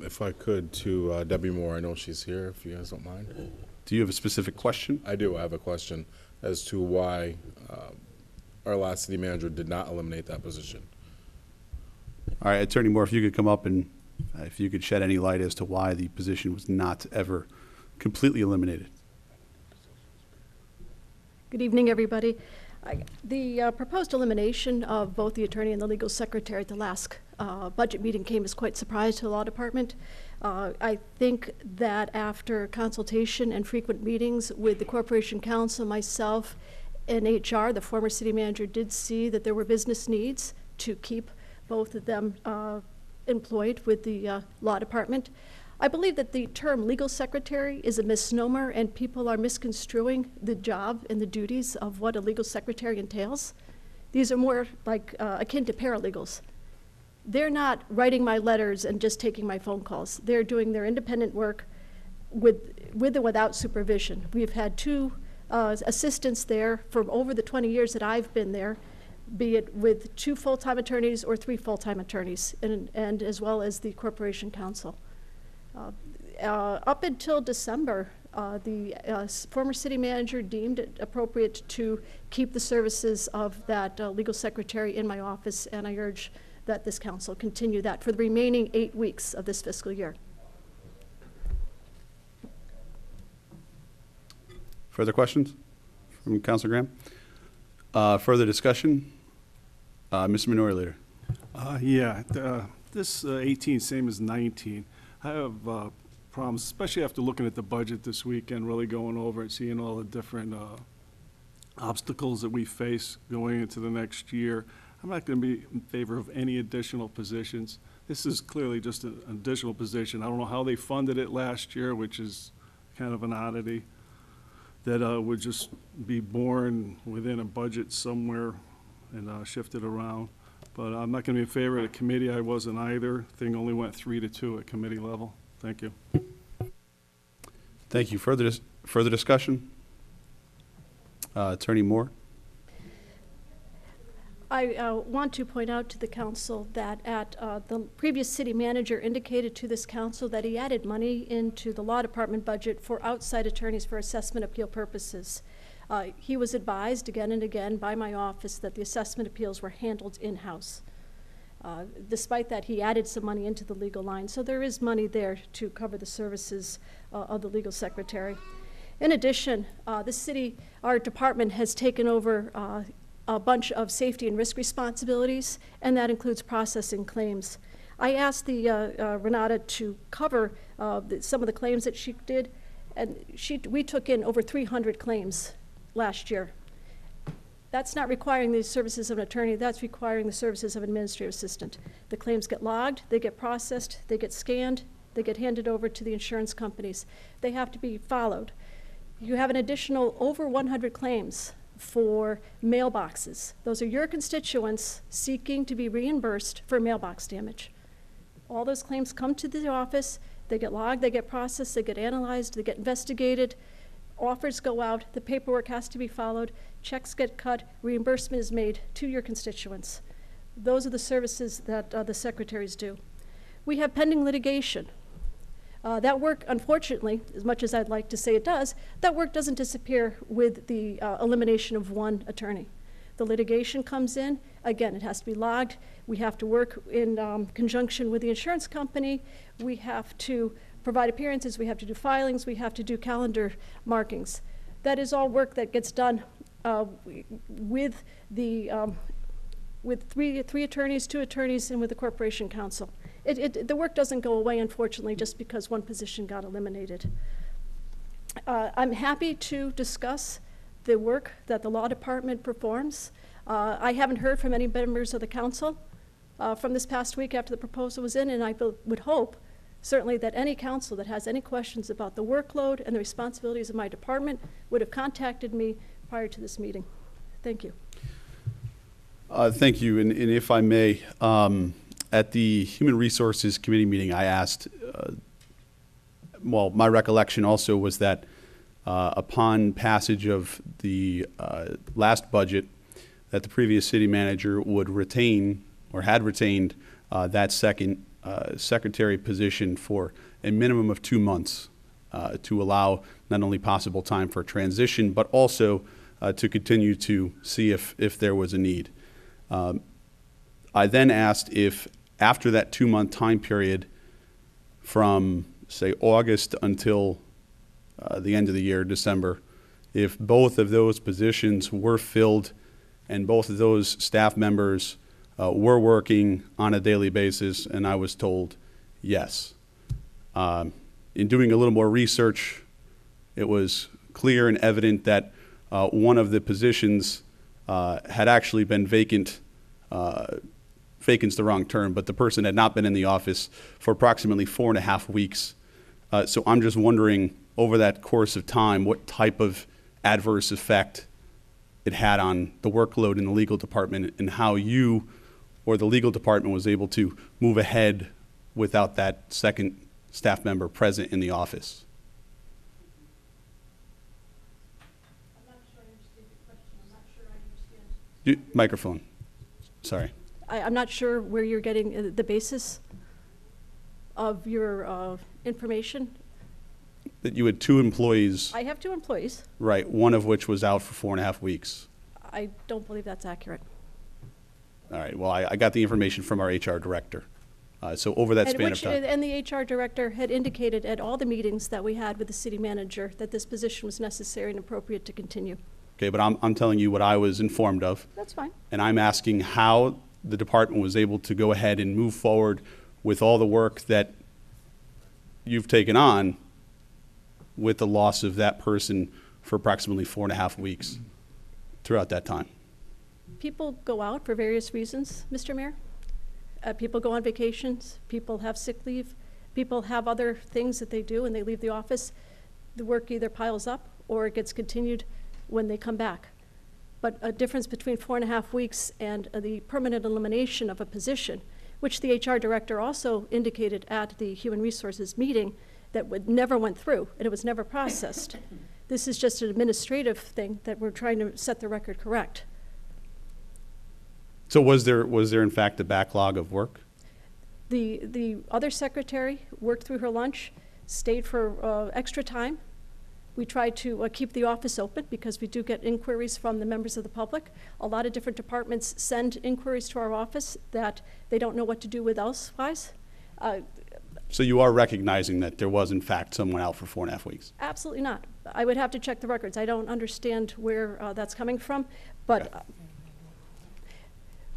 if I could, to Debbie Moore. I know she's here, if you guys don't mind. Do you have a specific question? I do. I have a question as to why our last city manager did not eliminate that position. All right, Attorney Moore, if you could come up and if you could shed any light as to why the position was not ever completely eliminated. Good evening, everybody. The proposed elimination of both the attorney and the legal secretary at the last budget meeting came as quite a surprise to the law department. I think that after consultation and frequent meetings with the Corporation Counsel, myself, and HR, the former city manager did see that there were business needs to keep both of them employed with the law department. I believe that the term legal secretary is a misnomer, and people are misconstruing the job and the duties of what a legal secretary entails. These are more like akin to paralegals. They're not writing my letters and just taking my phone calls. They're doing their independent work with and without supervision. We've had 2 assistants there for over the 20 years that I've been there, be it with 2 full-time attorneys or 3 full-time attorneys, and as well as the Corporation Counsel. Up until December, Former city manager deemed it appropriate to keep the services of that legal secretary in my office, and I urge that this council continue that for the remaining 8 weeks of this fiscal year. Further questions from Councilor Graham? Further discussion? Mr. Minority Leader. This 18, same as 19. I have problems, especially after looking at the budget this weekend, really going over it, seeing all the different obstacles that we face going into the next year. I'm not going to be in favor of any additional positions. This is clearly just an additional position. I don't know how they funded it last year, which is kind of an oddity, that would just be born within a budget somewhere and shifted around. But I'm not going to be in favor of the committee. I wasn't either. Thing only went 3-2 at committee level. Thank you. Thank you. Further discussion? Attorney Moore? I want to point out to the council that the previous city manager indicated to this council that he added money into the law department budget for outside attorneys for assessment appeal purposes. He was advised again and again by my office that the assessment appeals were handled in-house. Despite that, he added some money into the legal line, so there is money there to cover the services of the legal secretary. In addition, our department has taken over a bunch of safety and risk responsibilities, and that includes processing claims. I asked Renata to cover some of the claims that she did, and we took in over 300 claims last year. That's not requiring the services of an attorney, that's requiring the services of an administrative assistant. The claims get logged, they get processed, they get scanned, they get handed over to the insurance companies. They have to be followed. You have an additional over 100 claims for mailboxes. Those are your constituents seeking to be reimbursed for mailbox damage. All those claims come to the office, they get logged, they get processed, they get analyzed, they get investigated, offers go out, the paperwork has to be followed, checks get cut, reimbursement is made to your constituents. Those are the services that the secretaries do. We have pending litigation. That work, unfortunately, as much as I'd like to say it does, that work doesn't disappear with the elimination of one attorney. The litigation comes in, again, it has to be logged. We have to work in conjunction with the insurance company. We have to provide appearances, we have to do filings, we have to do calendar markings. That is all work that gets done with three attorneys, 2 attorneys, and with the corporation counsel. The work doesn't go away, unfortunately, just because one position got eliminated. I'm happy to discuss the work that the law department performs. I haven't heard from any members of the council from this past week after the proposal was in, and I would hope certainly that any council that has any questions about the workload and the responsibilities of my department would have contacted me prior to this meeting. Thank you. Thank you, and if I may, at the Human Resources Committee meeting, I asked, well, my recollection also was that upon passage of the last budget, that the previous city manager would retain, or had retained, that second secretary position for a minimum of 2 months to allow not only possible time for transition, but also to continue to see if there was a need. I then asked if after that 2-month time period from, say, August until the end of the year, December, if both of those positions were filled and both of those staff members were working on a daily basis, and I was told yes. In doing a little more research, it was clear and evident that one of the positions had actually been vacant. Vacant's the wrong term, but the person had not been in the office for approximately 4.5 weeks. So I'm just wondering, over that course of time, what type of adverse effect it had on the workload in the legal department, and how you or the legal department was able to move ahead without that second staff member present in the office. I'm not sure I understand your question. I'm not sure I understand. Microphone. Sorry. I'm not sure where you're getting the basis of your information. that you had 2 employees, I have 2 employees. right, one of which was out for 4.5 weeks. I don't believe that's accurate. All right, well, I got the information from our HR director. So over that And span of time. And the HR director had indicated at all the meetings that we had with the city manager that this position was necessary and appropriate to continue. Okay, but I'm telling you what I was informed of. That's fine. And I'm asking how the department was able to go ahead and move forward with all the work that you've taken on with the loss of that person for approximately 4.5 weeks throughout that time. People go out for various reasons, Mr. Mayor. People go on vacations, people have sick leave, people have other things that they do and they leave the office. The work either piles up or it gets continued when they come back. But a difference between 4.5 weeks and the permanent elimination of a position, which the HR director also indicated at the Human Resources meeting that never went through and it was never processed. This is just an administrative thing that we're trying to set the record correct. So was there in fact a backlog of work? The other secretary worked through her lunch, stayed for extra time. We try to keep the office open because we do get inquiries from the members of the public. A lot of different departments send inquiries to our office that they don't know what to do with elsewise. So you are recognizing that there was in fact someone out for 4.5 weeks? Absolutely not. I would have to check the records. I don't understand where that's coming from, but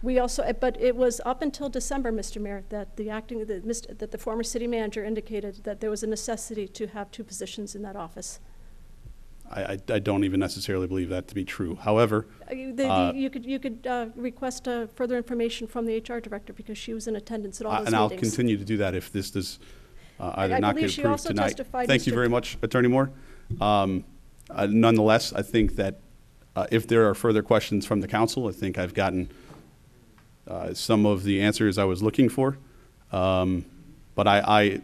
we also, but it was up until December, Mr. Mayor, that that the former city manager indicated that there was a necessity to have 2 positions in that office. I don't even necessarily believe that to be true. However, You could request further information from the HR director because she was in attendance at all those and I'll meetings. continue to do that if this does either I not believe get she approved also tonight. testified, Thank you Mr. very much, Attorney Moore. Nonetheless, I think that if there are further questions from the council, I think I've gotten some of the answers I was looking for. But I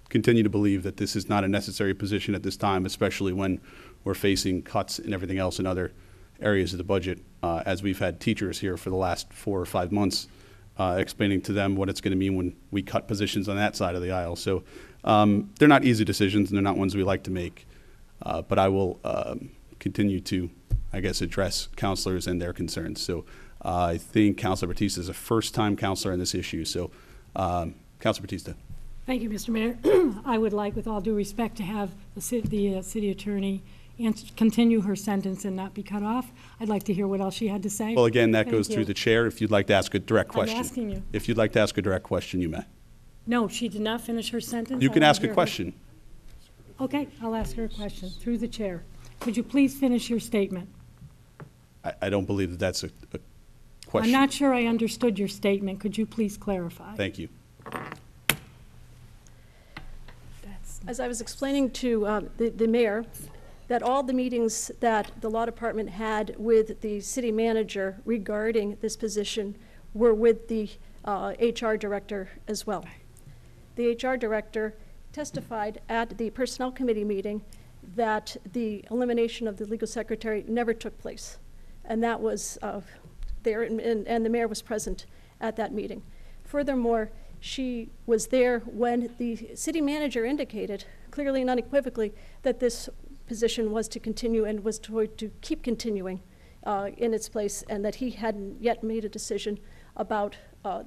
continue to believe that this is not a necessary position at this time, especially when we're facing cuts and everything else in other areas of the budget, as we've had teachers here for the last 4 or 5 months explaining to them what it's going to mean when we cut positions on that side of the aisle. So they're not easy decisions, and they're not ones we like to make. But I will continue to, I guess, address counselors and their concerns. So I think Councilor Batista is a first-time counselor on this issue. So Councilor Batista. Thank you, Mr. Mayor. I would like, with all due respect, to have the city attorney continue her sentence and not be cut off. I'd like to hear what else she had to say. Well, again, that Thank goes you. through the chair. If you'd like to ask a direct question. I'm asking you. If you'd like to ask a direct question, you may. No, she did not finish her sentence. You I can wanna ask a hear her. question. Okay, I'll ask her a question through the chair. Could you please finish your statement? I don't believe that that's a question. I'm not sure I understood your statement. Could you please clarify? Thank you. As I was explaining to the mayor, that all the meetings that the law department had with the city manager regarding this position were with the HR director as well. The HR director testified at the personnel committee meeting that the elimination of the legal secretary never took place. And that was there, and the mayor was present at that meeting. Furthermore, she was there when the city manager indicated clearly and unequivocally that this position was to continue and was to keep continuing in its place, and that he hadn't yet made a decision about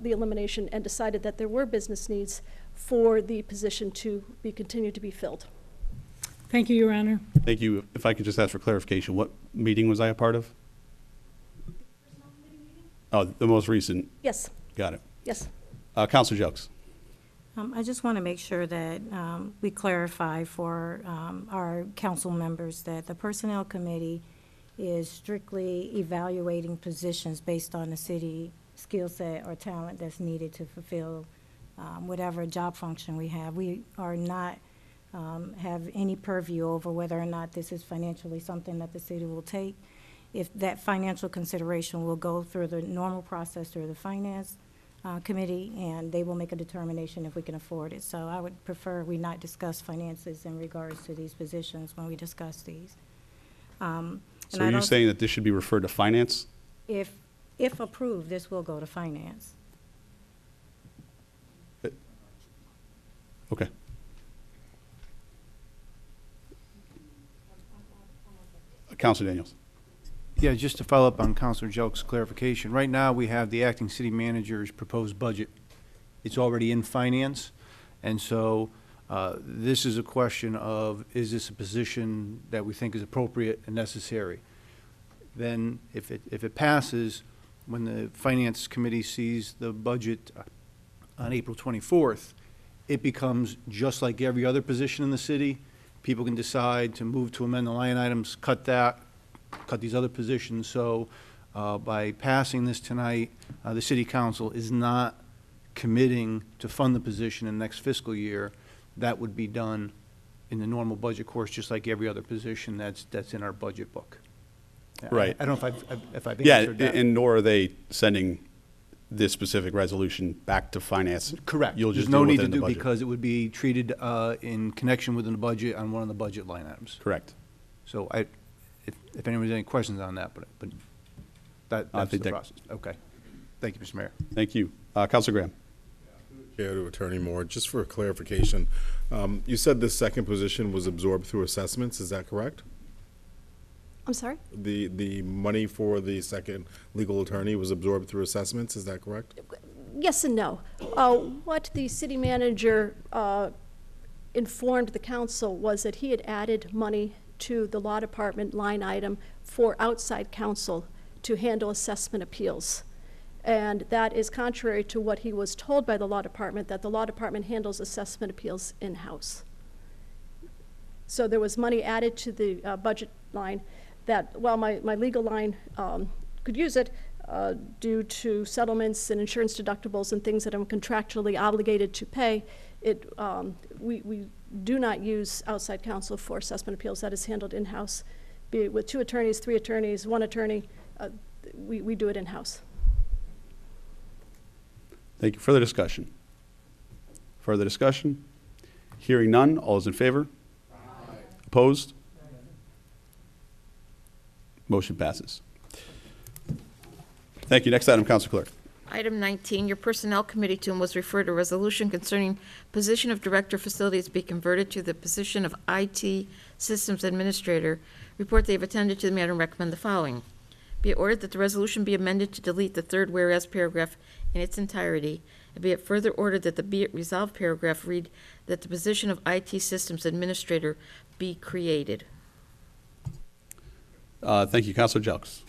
the elimination and decided that there were business needs for the position to be continued to be filled. Thank you, Your Honor. Thank you. If I could just ask for clarification, what meeting was I a part of? Oh, the most recent. Yes. Got it. Yes. Councilor Jelks. I just want to make sure that we clarify for our council members that the Personnel Committee is strictly evaluating positions based on the city skill set or talent that's needed to fulfill whatever job function we have. We are not have any purview over whether or not this is financially something that the city will take. If that financial consideration will go through the normal process through the Finance Committee, and they will make a determination if we can afford it. So I would prefer we not discuss finances in regards to these positions when we discuss these. So are you saying that this should be referred to finance? If approved, this will go to Finance. Okay. Councilor Daniels. Yeah, just to follow up on Councilor Jelk's clarification. Right now, we have the acting city manager's proposed budget. It's already in finance, and so this is a question of, is this a position that we think is appropriate and necessary? Then, if it passes, when the Finance Committee sees the budget on April 24th, it becomes just like every other position in the city. People can decide to move to amend the line items, cut these other positions. So by passing this tonight, the City Council is not committing to fund the position in the next fiscal year. That would be done in the normal budget course, just like every other position that's in our budget book. Right. I don't know if I've Yeah, answered that. and nor are they sending this specific resolution back to finance. Correct. You'll just There's no do it need to within the do, budget. because it would be treated in connection within the budget on one of the budget line items. Correct. So if anyone has any questions on that, but that's the think that- process. Okay. Thank you, Mr. Mayor. Thank you. Councilor Graham. Chair to Attorney Moore, just for clarification, you said this second position was absorbed through assessments, is that correct? I'm sorry? The money for the second legal attorney was absorbed through assessments, is that correct? Yes and no. What the city manager informed the council was that he had added money to the law department line item for outside counsel to handle assessment appeals. And that is contrary to what he was told by the law department, that the law department handles assessment appeals in-house. So there was money added to the budget line that, while my legal line could use it due to settlements and insurance deductibles and things that I'm contractually obligated to pay, we do not use outside counsel for assessment appeals. That is handled in-house. Be it with 2 attorneys, 3 attorneys, 1 attorney, we do it in-house. Thank you. Further discussion? Further discussion? Hearing none. All those in favor? Aye. Opposed? Motion passes. Thank you. Next item, Council Clerk. Item 19, your Personnel Committee, to whom was referred a resolution concerning position of Director of Facilities be converted to the position of IT Systems Administrator. Report they have attended to the matter and recommend the following. Be it ordered that the resolution be amended to delete the third whereas paragraph in its entirety, and be it further ordered that the be it resolved paragraph read that the position of IT Systems Administrator be created. Thank you. Councilor Jelks.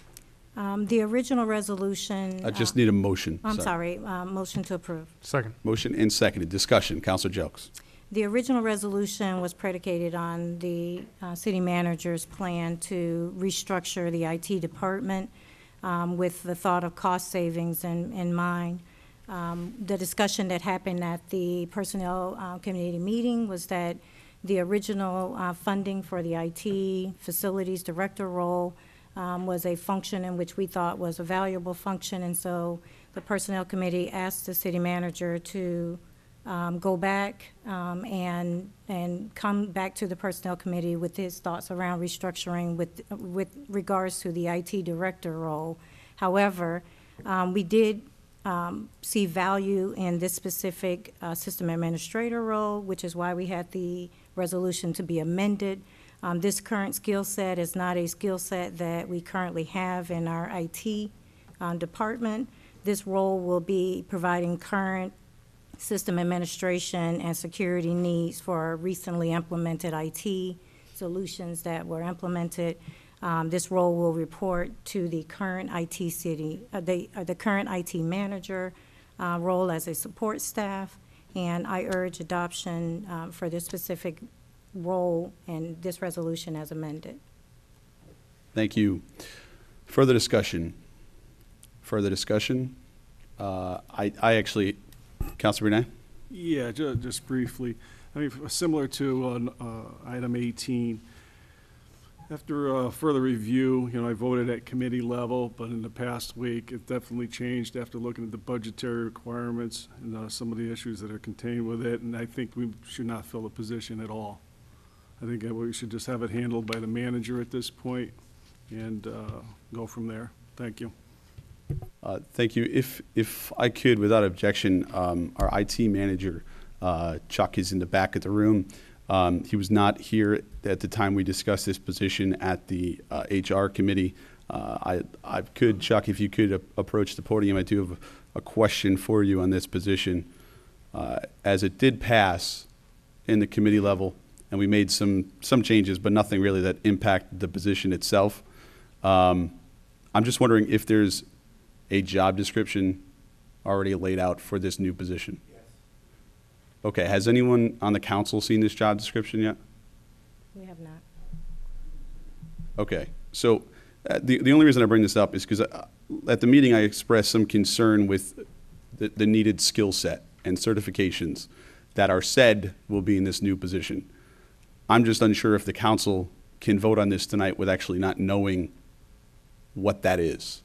The original resolution. I just need a motion. I'm sorry, motion to approve. Second. Motion and seconded. Discussion. Councilor Jelks. The original resolution was predicated on the city manager's plan to restructure the IT department with the thought of cost savings in mind. The discussion that happened at the Personnel Committee meeting was that the original funding for the IT Facilities Director role was a function in which we thought was a valuable function, and so the Personnel Committee asked the city manager to go back and come back to the Personnel Committee with his thoughts around restructuring with regards to the IT Director role. However, we did see value in this specific System Administrator role, which is why we had the resolution to be amended. This current skill set is not a skill set that we currently have in our IT department. This role will be providing current system administration and security needs for recently implemented IT solutions that were implemented. This role will report to the current the current IT manager role as a support staff, and I urge adoption for this specific role and this resolution as amended. Thank you. Further discussion? Further discussion? I actually, Councilor Renee? Yeah, just briefly. I mean, similar to item 18, after further review, I voted at committee level, but in the past week, it definitely changed after looking at the budgetary requirements and some of the issues that are contained with it, and I think we should not fill the position at all. I think we should just have it handled by the manager at this point and go from there. Thank you. Thank you. If I could, without objection, our IT manager, Chuck, is in the back of the room. He was not here at the time we discussed this position at the HR committee. I could, Chuck, if you could approach the podium, I do have a question for you on this position. As it did pass in the committee level, and we made some changes, but nothing really that impacted the position itself. I'm just wondering if there's a job description already laid out for this new position. Yes. Okay, has anyone on the council seen this job description yet? We have not. Okay, so the only reason I bring this up is because at the meeting I expressed some concern with the needed skill set and certifications that are said will be in this new position. I'm just unsure if the council can vote on this tonight with actually not knowing what that is.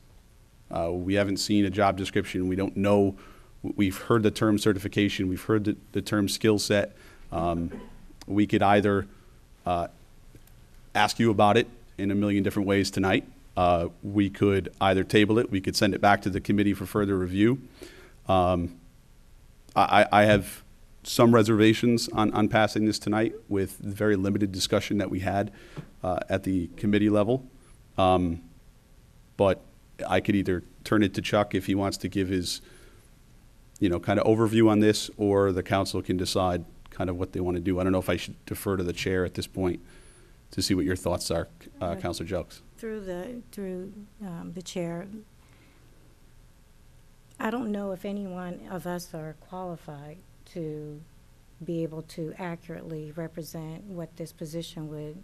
We haven't seen a job description. We don't know. We've heard the term certification. We've heard the term skill set. We could either ask you about it in a million different ways tonight. We could either table it. We could send it back to the committee for further review. I have some reservations on passing this tonight with the very limited discussion that we had at the committee level. But I could either turn it to Chuck if he wants to give his, kind of overview on this, or the council can decide kind of what they want to do. I don't know if I should defer to the chair at this point to see what your thoughts are, Councilor Jelks. Through the chair, I don't know if any one of us are qualified to be able to accurately represent what this position would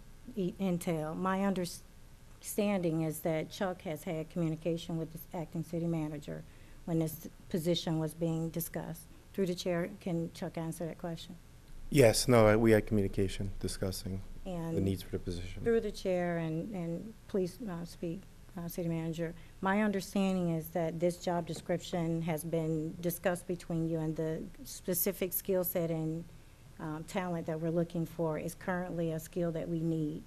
entail. My understanding is that Chuck has had communication with the acting city manager when this position was being discussed. Through the chair, can Chuck answer that question? Yes, no, we had communication discussing And the needs for the position. Through the chair, and please speak, city manager, my understanding is that this job description has been discussed between you, and the specific skill set and talent that we're looking for is currently a skill that we need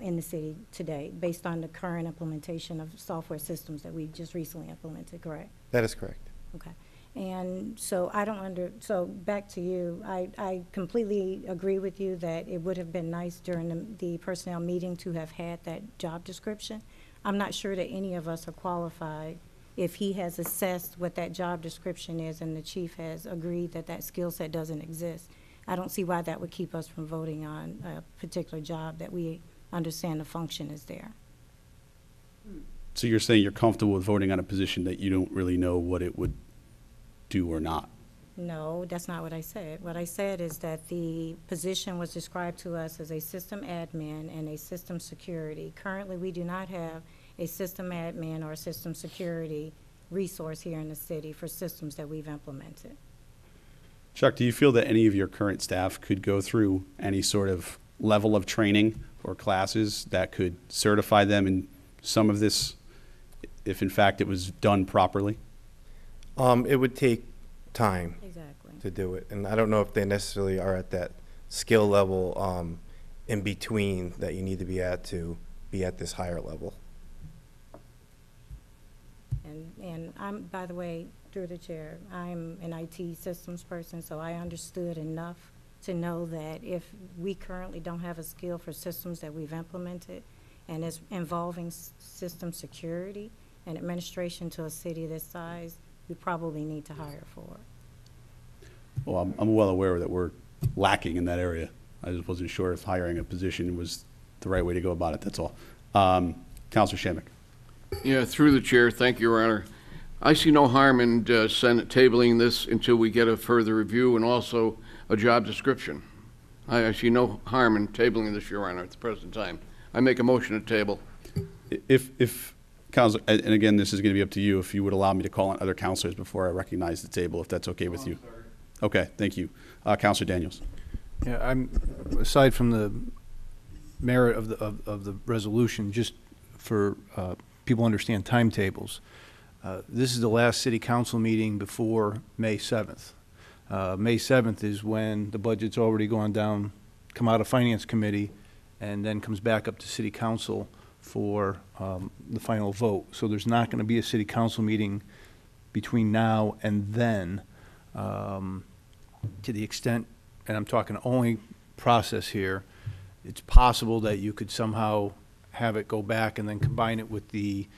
in the city today, based on the current implementation of software systems that we just recently implemented, correct? That is correct. Okay. And so so back to you, I completely agree with you that it would have been nice during the personnel meeting to have had that job description. I'm not sure that any of us are qualified if he has assessed what that job description is and the chief has agreed that that skill set doesn't exist. I don't see why that would keep us from voting on a particular job that we understand the function is there. So you're saying you're comfortable with voting on a position that you don't really know what it would do or not? No, that's not what I said. What I said is that the position was described to us as a system admin and a system security. Currently, we do not have a system admin or a system security resource here in the city for systems that we've implemented. Chuck, do you feel that any of your current staff could go through any sort of level of training or classes that could certify them in some of this, if in fact it was done properly? It would take time exactly to do it, and I don't know if they necessarily are at that skill level in between that you need to be at this higher level. And I'm, by the way, through the chair, I'm an IT systems person, so I understood enough to know that if we currently don't have a skill for systems that we've implemented, and it's involving system security and administration to a city this size, we probably need to hire for it. Well, I'm well aware that we're lacking in that area. I just wasn't sure if hiring a position was the right way to go about it, that's all. Councilor Shamik. Yeah, through the chair, thank you, Your Honor. I see no harm in Senate tabling this until we get a further review and also a job description. I see no harm in tabling this, Your Honor, at the present time. I make a motion to table. If Councilor, and again, this is going to be up to you, if you would allow me to call on other councilors before I recognize the table, if that's okay with you. Okay, thank you. Councilor Daniels. Yeah, aside from the merit of the resolution, just for people understand timetables, this is the last city council meeting before May 7th. May 7th is when the budget's already gone down, come out of Finance Committee, and then comes back up to city council for the final vote. So there's not going to be a city council meeting between now and then, to the extent, and I'm talking only process here. It's possible that you could somehow have it go back and then combine it with the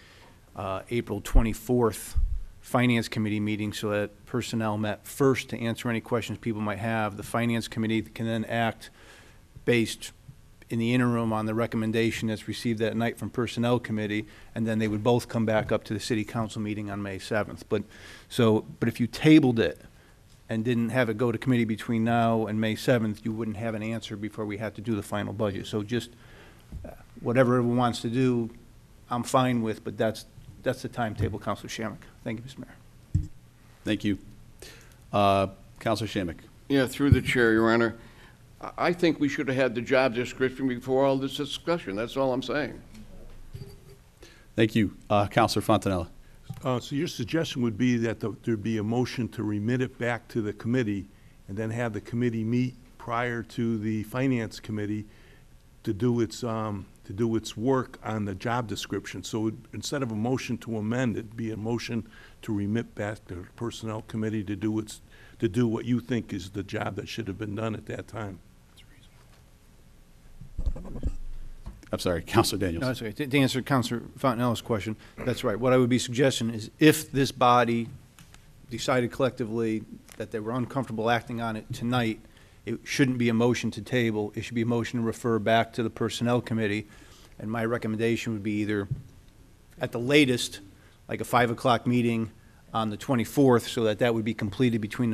April 24th Finance Committee meeting so that personnel met first to answer any questions people might have. The Finance Committee can then act based in the interim on the recommendation that's received that night from Personnel Committee, and then they would both come back up to the City Council meeting on May 7th. But if you tabled it and didn't have it go to committee between now and May 7th, you wouldn't have an answer before we had to do the final budget. So just whatever everyone wants to do, I'm fine with, but that's the timetable, Councilor Shamik. Thank you, Mr. Mayor. Thank you. Councilor Shamik. Yeah, through the chair, Your Honor. I think we should have had the job description before all this discussion. That's all I'm saying. Thank you. Councilor Fontanella. So your suggestion would be that there'd be a motion to remit it back to the committee and then have the committee meet prior to the Finance Committee to do its work on the job description. So instead of a motion to amend, it'd be a motion to remit back to the Personnel Committee to do what you think is the job that should have been done at that time. I'm sorry, Councilor Daniels. No, that's okay. To answer Councilor Fontanella's question, that's right. What I would be suggesting is if this body decided collectively that they were uncomfortable acting on it tonight, it shouldn't be a motion to table. It should be a motion to refer back to the Personnel Committee. And my recommendation would be either at the latest, like a 5 o'clock meeting on the 24th, so that would be completed before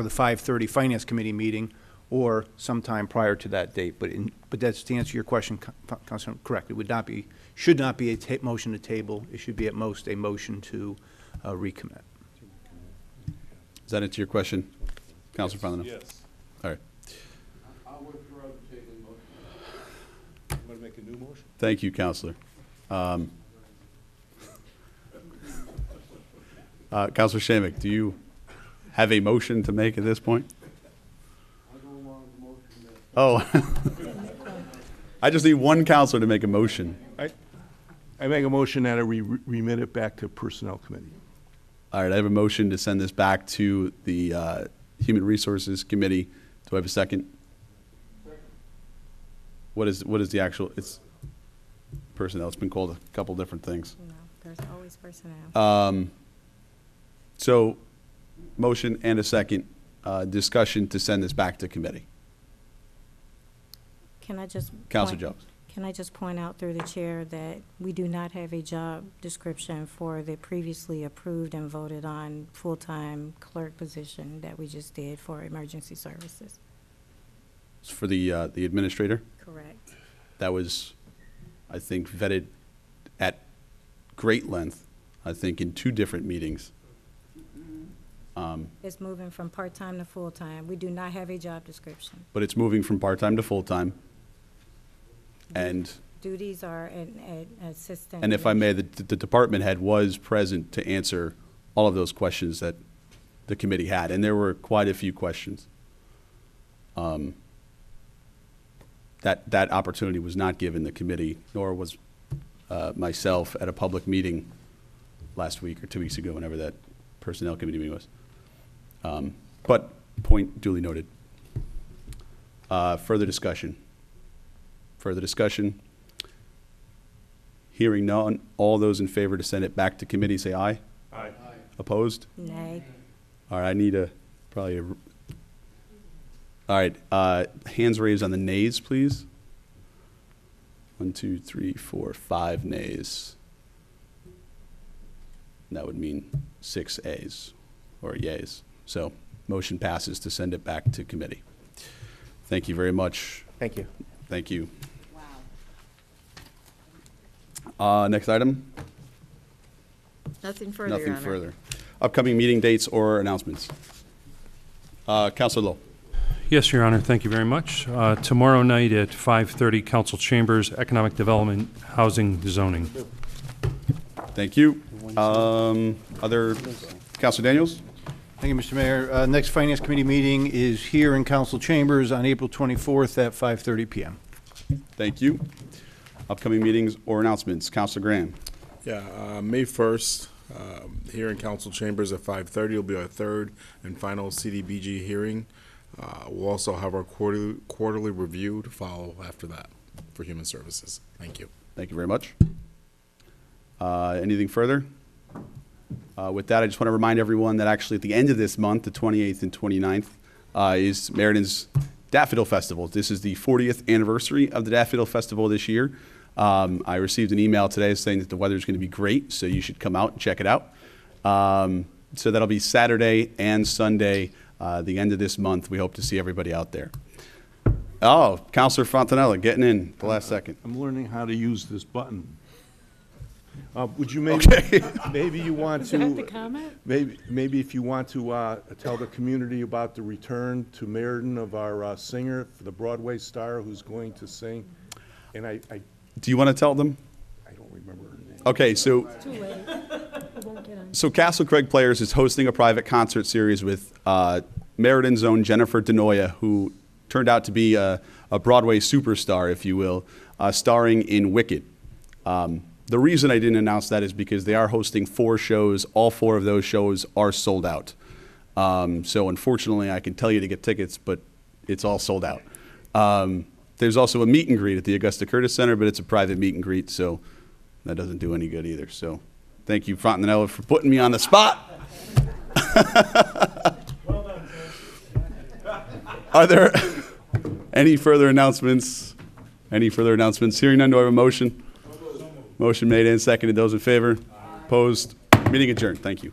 the 5:30 Finance Committee meeting, or sometime prior to that date. But that's to answer your question, Councilor, correct. It should not be a motion to table. It should be at most a motion to recommit. Does that answer your question, Councilor Fontanella? Yes. All right. I'll withdraw the tabling motion. You want to make a new motion? Thank you, Councilor. Councilor Shamik, do you have a motion to make at this point? Oh, I just need one counselor to make a motion. I make a motion that we remit it back to Personnel Committee. All right, I have a motion to send this back to the Human Resources Committee. Do I have a second? What is the actual? It's personnel. It's been called a couple different things. No, there's always personnel. So, motion and a second discussion to send this back to committee. Can I just Councilor Jones. Can I just point out through the chair that we do not have a job description for the previously approved and voted on full-time clerk position that we just did for emergency services? For the administrator? Correct. That was, I think, vetted at great length, I think, in 2 different meetings. It's moving from part-time to full-time. We do not have a job description. But it's moving from part-time to full-time. And Duties are an assistant. and if I may, the department head was present to answer all of those questions that the committee had, and there were quite a few questions. That opportunity was not given the committee, nor was myself at a public meeting last week or 2 weeks ago, whenever that personnel committee meeting was. But point duly noted. Further discussion. Further discussion. Hearing none, all those in favor to send it back to committee say aye. Aye. Opposed? Nay. All right, I need all right, hands raised on the nays, please. 1, 2, 3, 4, 5 nays. That would mean 6 A's or yays. So motion passes to send it back to committee. Thank you very much. Thank you. Thank you. Wow. Next item? Nothing further, Your Nothing Honor. further. Upcoming meeting dates or announcements? Councilor Lowe. Yes, Your Honor, thank you very much. Tomorrow night at 5:30, Council Chambers, Economic Development, Housing, Zoning. Thank you. Other, Councilor Daniels? Thank you, Mr. Mayor. Next Finance Committee meeting is here in Council Chambers on April 24th at 5:30 p.m. Thank you. Upcoming meetings or announcements? Councilor Graham. Yeah, May 1st, here in Council Chambers at 5:30 will be our 3rd and final CDBG hearing. We'll also have our quarterly review to follow after that for Human Services. Thank you. Thank you very much. Anything further? With that, I just want to remind everyone that actually at the end of this month, the 28th and 29th, is Meriden Daffodil Festival. This is the 40th anniversary of the Daffodil Festival this year. I received an email today saying that the weather is going to be great, so you should come out and check it out. So that'll be Saturday and Sunday, the end of this month. We hope to see everybody out there. Oh, Councilor Fontanella getting in the last second. I'm learning how to use this button. Would you maybe you want Is that the to comment? maybe if you want to tell the community about the return to Meriden of our singer, the Broadway star who's going to sing, and I Do you want to tell them? I don't remember her name. Okay, so Too late. It won't get on. So Castle Craig Players is hosting a private concert series with Meriden's own Jennifer DeNoia, who turned out to be a Broadway superstar, if you will, starring in Wicked. The reason I didn't announce that is because they are hosting 4 shows. All 4 of those shows are sold out. So unfortunately, I can tell you to get tickets, but it's all sold out. There's also a meet and greet at the Augusta Curtis Center, but it's a private meet and greet, so that doesn't do any good either. So thank you, Fontanella, for putting me on the spot. Are there any further announcements? Any further announcements? Hearing none, do I have a motion? Motion made and seconded. Those in favor? Opposed? Meeting adjourned. Thank you.